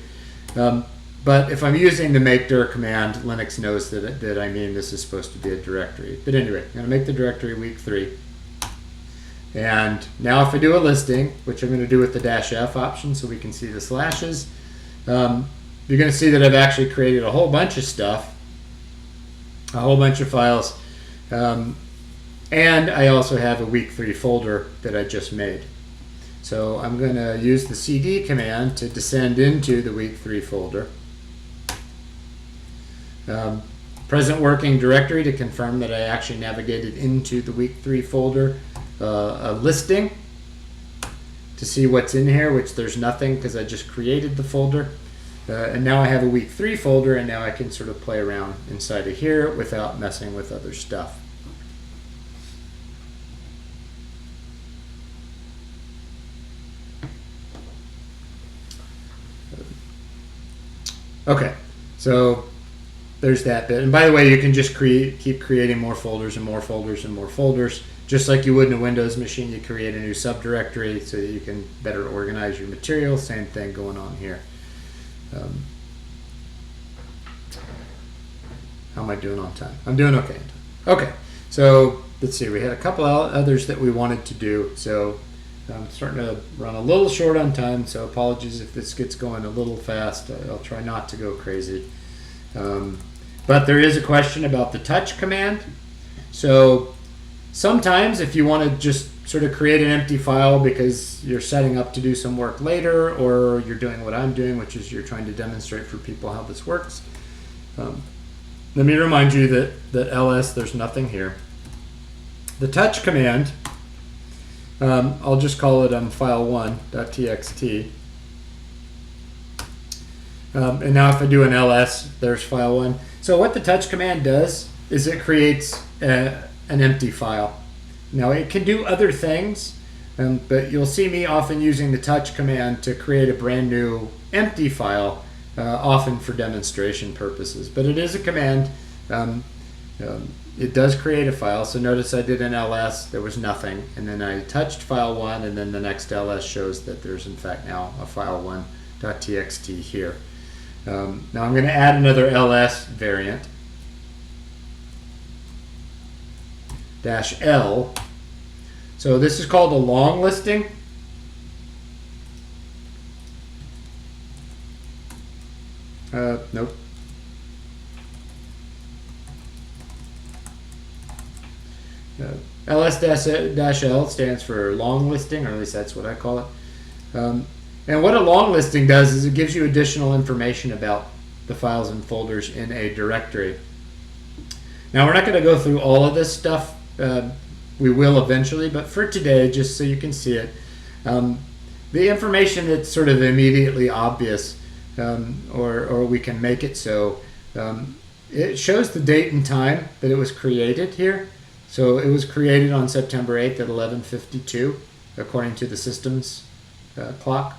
But if I'm using the make dir command, Linux knows that I mean this is supposed to be a directory. But anyway, I'm going to make the directory week 3. And now if I do a listing, which I'm going to do with the -f option so we can see the slashes, you're going to see that I've actually created a whole bunch of stuff, a whole bunch of files, and I also have a week 3 folder that I just made. So I'm going to use the cd command to descend into the week 3 folder. Present working directory to confirm that I actually navigated into the week 3 folder. A listing to see what's in here, which there's nothing because I just created the folder. And now I have a week 3 folder, and now I can sort of play around inside of here without messing with other stuff. Okay, so there's that bit. And by the way, you can just keep creating more folders and more folders and more folders. Just like you would in a Windows machine, you create a new subdirectory so that you can better organize your material. Same thing going on here. How am I doing on time? I'm doing okay. Okay, so let's see. We had a couple others that we wanted to do. So I'm starting to run a little short on time, so apologies if this gets going a little fast. I'll try not to go crazy. But there is a question about the touch command. So sometimes if you want to just sort of create an empty file because you're setting up to do some work later, or you're doing what I'm doing, which is you're trying to demonstrate for people how this works. Let me remind you that ls, there's nothing here. The touch command, I'll just call it file1.txt. And now if I do an ls, there's file1. So what the touch command does is it creates an empty file. Now it can do other things, but you'll see me often using the touch command to create a brand new empty file, often for demonstration purposes. But it is a command. It does create a file. So notice I did an ls, there was nothing, and then I touched file1, and then the next ls shows that there's in fact now a file1.txt here. Now I'm going to add another ls variant. -L. So this is called a long listing. Nope. LS-L stands for long listing, or at least that's what I call it. And what a long listing does is it gives you additional information about the files and folders in a directory. Now, we're not going to go through all of this stuff. We will eventually, but for today, just so you can see it, the information that's sort of immediately obvious, or we can make it so, it shows the date and time that it was created here. So it was created on September 8th at 11:52, according to the system's clock.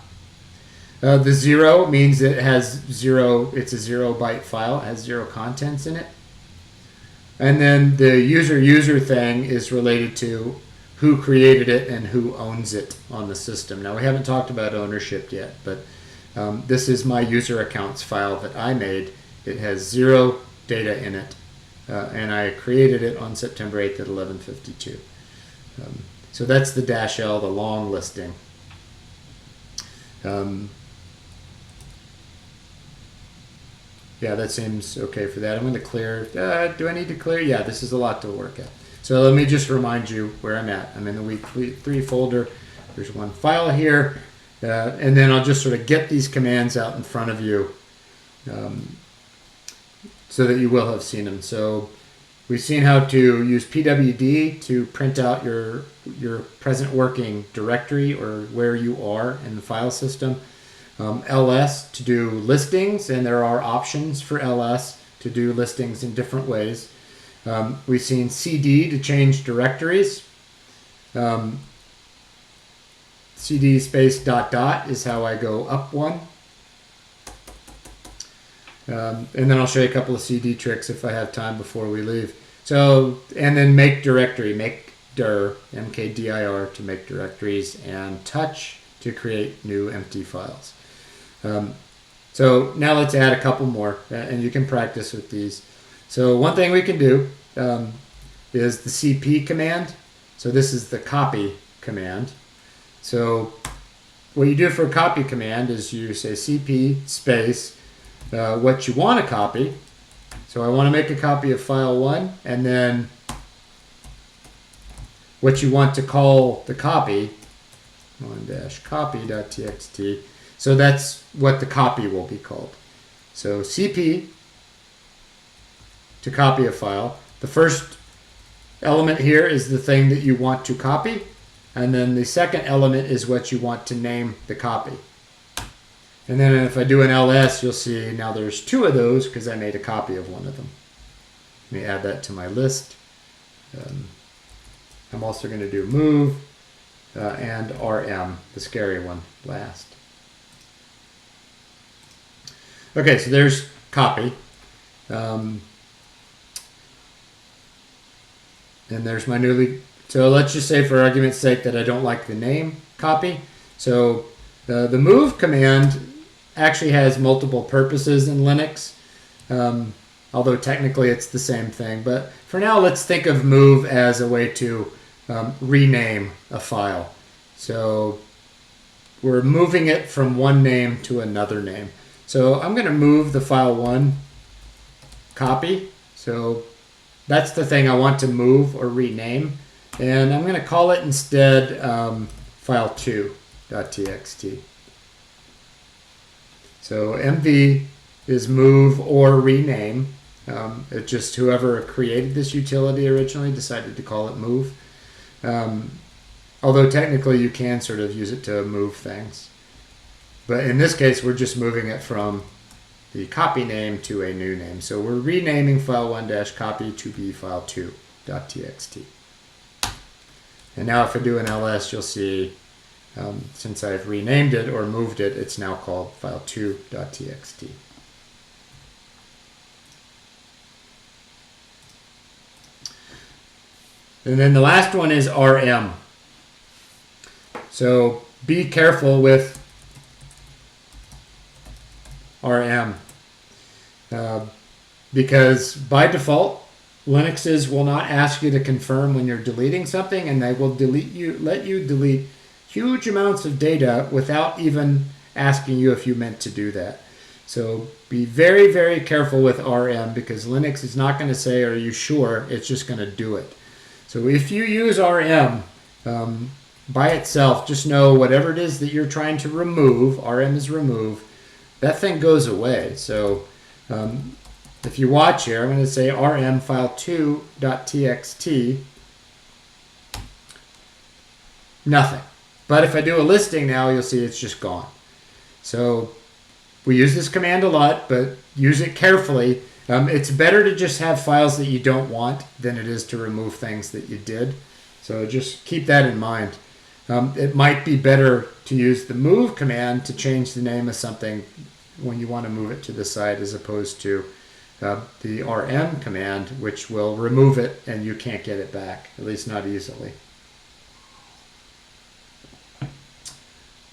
The 0 means it has 0, it's a 0-byte file, it has 0 contents in it. And then the user thing is related to who created it and who owns it on the system. Now, we haven't talked about ownership yet, but this is my user accounts file that I made. It has 0 data in it, and I created it on September 8th at 11:52. So that's the -L, the long listing. Yeah, that seems okay for that. I'm going to clear. Do I need to clear? Yeah, this is a lot to work at. So let me just remind you where I'm at. I'm in the week 3 folder. There's one file here. And then I'll just sort of get these commands out in front of you so that you will have seen them. So we've seen how to use pwd to print out your present working directory or where you are in the file system. ls to do listings, and there are options for ls to do listings in different ways. We've seen cd to change directories. cd space ... is how I go up one. And then I'll show you a couple of cd tricks if I have time before we leave. So, and then make directory, make dir, mkdir to make directories, and touch to create new empty files. So now let's add a couple more, and you can practice with these. So one thing we can do is the cp command. So this is the copy command. So what you do for a copy command is you say cp space what you want to copy. So I want to make a copy of file 1, and then what you want to call the copy, 1-copy.txt. So that's what the copy will be called. So cp to copy a file. The first element here is the thing that you want to copy, and then the second element is what you want to name the copy. And then if I do an ls, you'll see now there's 2 of those because I made a copy of one of them. Let me add that to my list. I'm also going to do move and rm, the scary one, last. Okay, so there's copy. And there's my newly... So let's just say for argument's sake that I don't like the name copy. So the move command actually has multiple purposes in Linux, although technically it's the same thing. But for now, let's think of move as a way to rename a file. So we're moving it from one name to another name. So I'm going to move the file 1 copy. So that's the thing I want to move or rename. And I'm going to call it instead file2.txt. So mv is move or rename. It's just whoever created this utility originally decided to call it move. Although technically you can sort of use it to move things. But in this case, we're just moving it from the copy name to a new name. So we're renaming file1-copy to be file2.txt. And now if I do an ls, you'll see, since I've renamed it or moved it, it's now called file2.txt. And then the last one is rm. So be careful with rm. Because by default, Linuxes will not ask you to confirm when you're deleting something, and they will let you delete huge amounts of data without even asking you if you meant to do that. So be very, very careful with RM because Linux is not going to say, are you sure? It's just going to do it. So if you use RM by itself, just know whatever it is that you're trying to remove, RM is remove, that thing goes away. So if you watch here, I'm going to say rm file2.txt, nothing. But if I do a listing now, you'll see it's just gone. So we use this command a lot, but use it carefully. It's better to just have files that you don't want than it is to remove things that you did. So just keep that in mind. It might be better to use the move command to change the name of something when you want to move it to the side as opposed to the rm command, which will remove it and you can't get it back, at least not easily.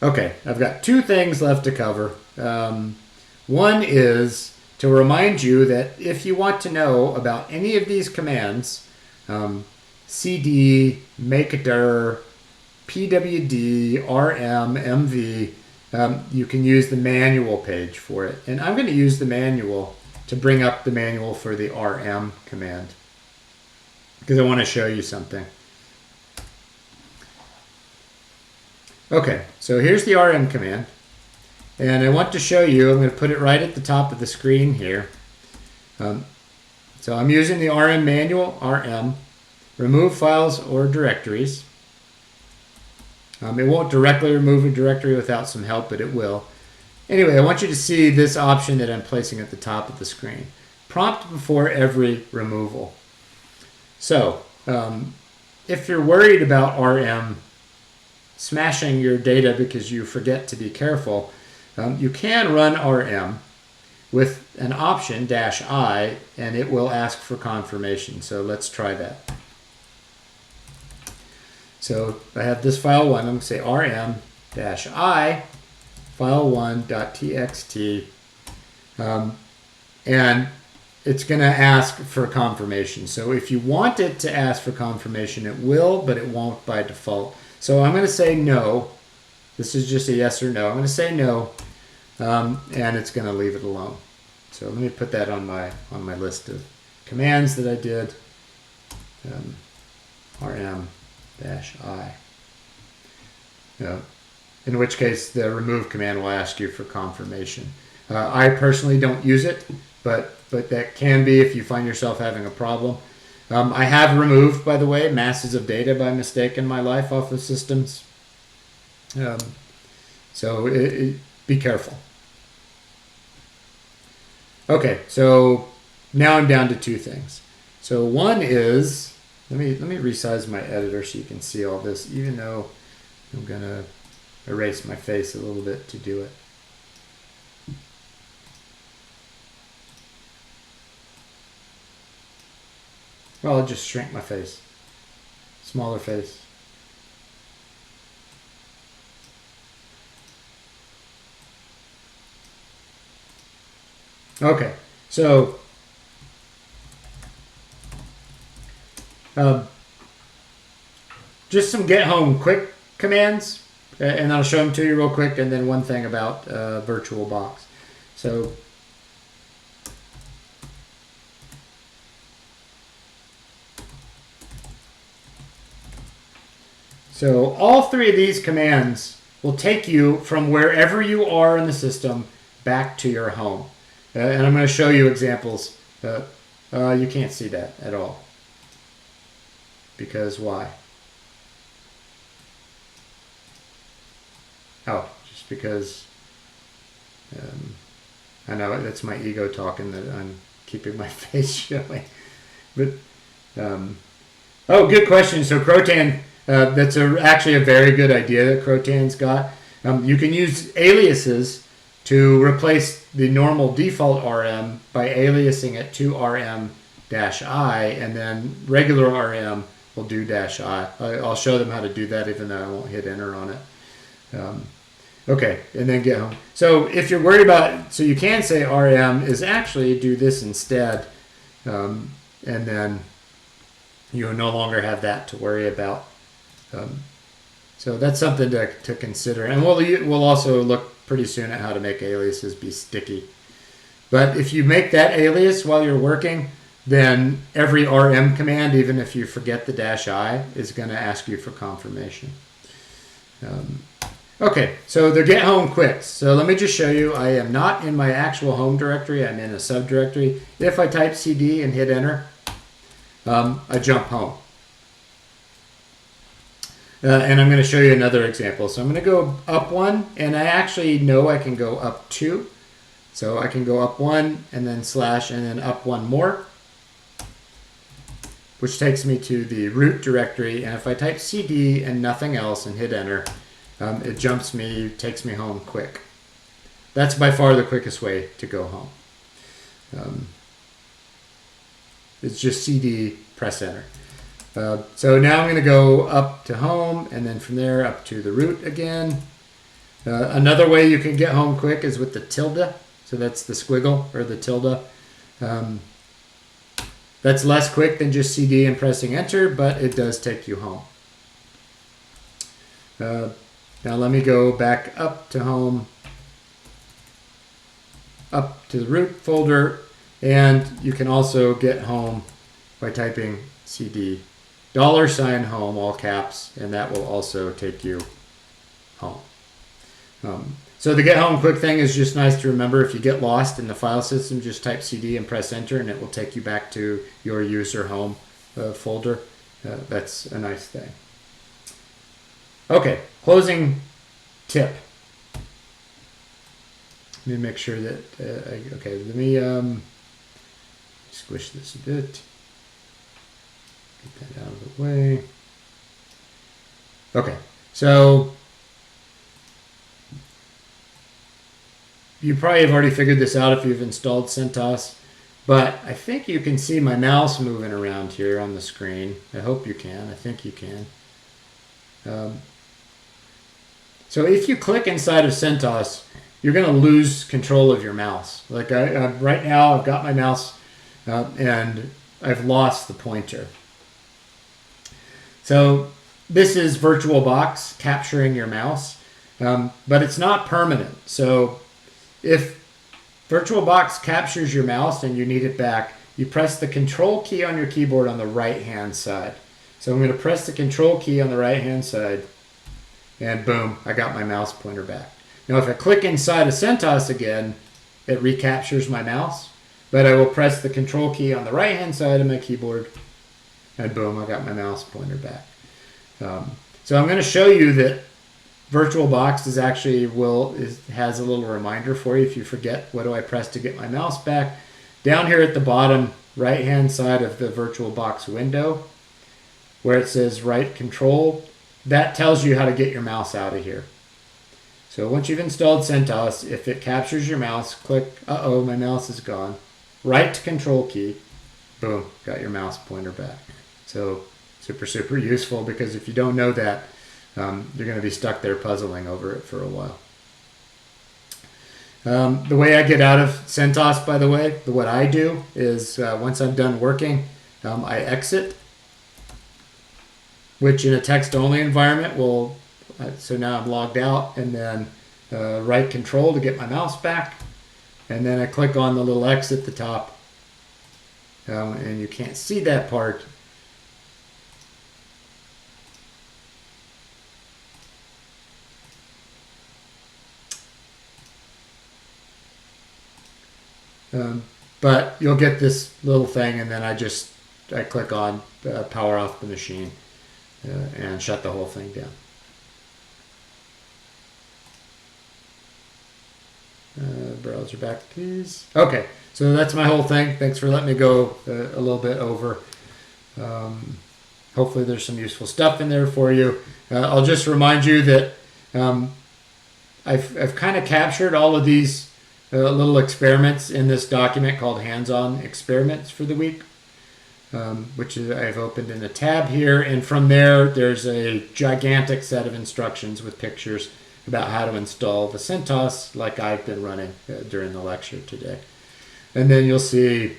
Okay, I've got two things left to cover. One is to remind you that if you want to know about any of these commands, cd, makedir, pwd, rm, mv, you can use the manual page for it. And I'm going to use the manual to bring up the manual for the rm command because I want to show you something. Okay, so here's the rm command. And I want to show you, I'm going to put it right at the top of the screen here. So I'm using the rm manual, rm, remove files or directories. It won't directly remove a directory without some help, but it will. Anyway, I want you to see this option that I'm placing at the top of the screen. Prompt before every removal. So, if you're worried about RM smashing your data because you forget to be careful, you can run RM with an option -I, and it will ask for confirmation. So let's try that. So I have this file 1. I'm going to say rm-I file1.txt, and it's going to ask for confirmation. So if you want it to ask for confirmation, it will, but it won't by default. So I'm going to say no. This is just a yes or no. I'm going to say no, and it's going to leave it alone. So let me put that on my list of commands that I did. rm-I. In which case the remove command will ask you for confirmation. I personally don't use it, but that can be if you find yourself having a problem. I have removed, by the way, masses of data by mistake in my life off of systems. So be careful. Okay, so now I'm down to two things. So one is, let me resize my editor so you can see all this, even though I'm gonna erase my face a little bit to do it. Well, I'll just shrink my face. Smaller face. Okay, so just some get home quick commands, and I'll show them to you real quick, and then one thing about VirtualBox. So all three of these commands will take you from wherever you are in the system back to your home. And I'm going to show you examples. You can't see that at all. Because why? Oh, just because I know that's my ego talking that I'm keeping my face showing. But oh, good question. So Crotan, that's actually a very good idea that Crotan's got. You can use aliases to replace the normal default RM by aliasing it to rm-I, and then regular RM will do -I. I'll show them how to do that, even though I won't hit enter on it. Okay, and then get home. So if you're worried about, so you can say RM is actually do this instead, and then you no longer have that to worry about. So that's something to consider. And we'll also look pretty soon at how to make aliases be sticky. But if you make that alias while you're working, then every RM command, even if you forget the -I, is going to ask you for confirmation. Okay, so the get home quick. So let me just show you. I am not in my actual home directory. I'm in a subdirectory. If I type CD and hit enter, I jump home. And I'm going to show you another example. So I'm going to go up one, and I actually know I can go up two. So I can go up one and then slash and then up one more, which takes me to the root directory. And if I type CD and nothing else and hit enter, it jumps me, takes me home quick. That's by far the quickest way to go home. It's just CD, press enter. So now I'm going to go up to home, and then from there up to the root again. Another way you can get home quick is with the tilde. So that's the squiggle or the tilde. That's less quick than just CD and pressing enter, but it does take you home. Now let me go back up to home, up to the root folder, and you can also get home by typing CD $home, all caps, and that will also take you home. So the get home quick thing is just nice to remember. If you get lost in the file system, just type CD and press enter, and it will take you back to your user home folder. That's a nice thing. Okay, closing tip. Let me make sure that, okay, let me squish this a bit. Get that out of the way. Okay, so you probably have already figured this out if you've installed CentOS, but I think you can see my mouse moving around here on the screen. I hope you can. I think you can. So if you click inside of CentOS, you're going to lose control of your mouse. Like right now, I've got my mouse and I've lost the pointer. So this is VirtualBox capturing your mouse, but it's not permanent. So if VirtualBox captures your mouse and you need it back, you press the control key on your keyboard on the right-hand side. So I'm going to press the control key on the right-hand side, and boom, I got my mouse pointer back. Now if I click inside of CentOS again, it recaptures my mouse, but I will press the control key on the right-hand side of my keyboard, and boom, I got my mouse pointer back. So I'm going to show you that VirtualBox is actually has a little reminder for you if you forget what do I press to get my mouse back. Down here at the bottom right hand side of the VirtualBox window where it says right control, that tells you how to get your mouse out of here. So once you've installed CentOS, if it captures your mouse, click, uh-oh, my mouse is gone. Right control key, boom, got your mouse pointer back. So super useful, because if you don't know that, you're going to be stuck there puzzling over it for a while. The way I get out of CentOS, by the way, what I do is once I'm done working, I exit, which in a text-only environment will, so now I'm logged out, and then right control to get my mouse back, and then I click on the little X at the top, and you can't see that part. But you'll get this little thing, and then I click on power off the machine and shut the whole thing down. Browser back, please. Okay, so that's my whole thing. Thanks for letting me go a little bit over. Hopefully there's some useful stuff in there for you. I'll just remind you that I've kind of captured all of these little experiments in this document called Hands-On Experiments for the week, which I've opened in a tab here, and from there's a gigantic set of instructions with pictures about how to install the CentOS like I've been running during the lecture today. And then you'll see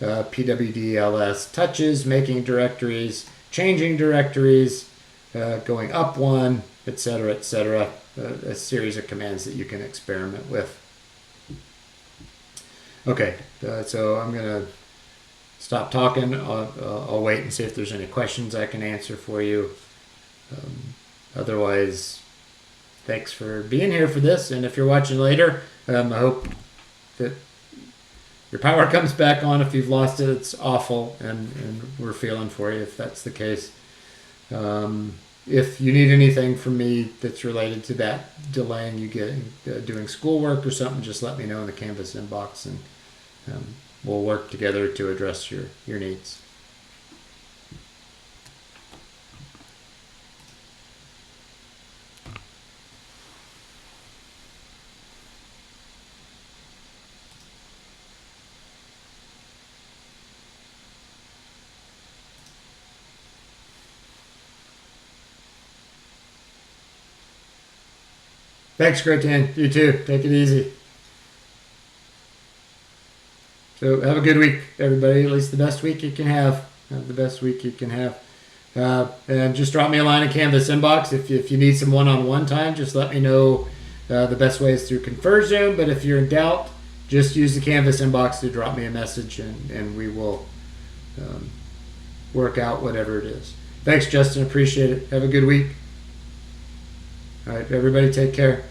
pwd ls touches, making directories, changing directories, going up one, etc., a series of commands that you can experiment with. Okay, so I'm gonna stop talking. I'll wait and see if there's any questions I can answer for you. Otherwise, thanks for being here for this. And if you're watching later, I hope that your power comes back on. If you've lost it, it's awful, and we're feeling for you if that's the case. If you need anything from me that's related to that delaying you getting doing schoolwork or something, just let me know in the Canvas inbox, and we'll work together to address your needs. Thanks, Gretan. You too. Take it easy. So have a good week, everybody. At least the best week you can have. Have the best week you can have. And just drop me a line in Canvas inbox. If you need some one-on-one time, just let me know. The best way is through Conversion. But if you're in doubt, just use the Canvas inbox to drop me a message, and we will work out whatever it is. Thanks, Justin. Appreciate it. Have a good week. All right, everybody, take care.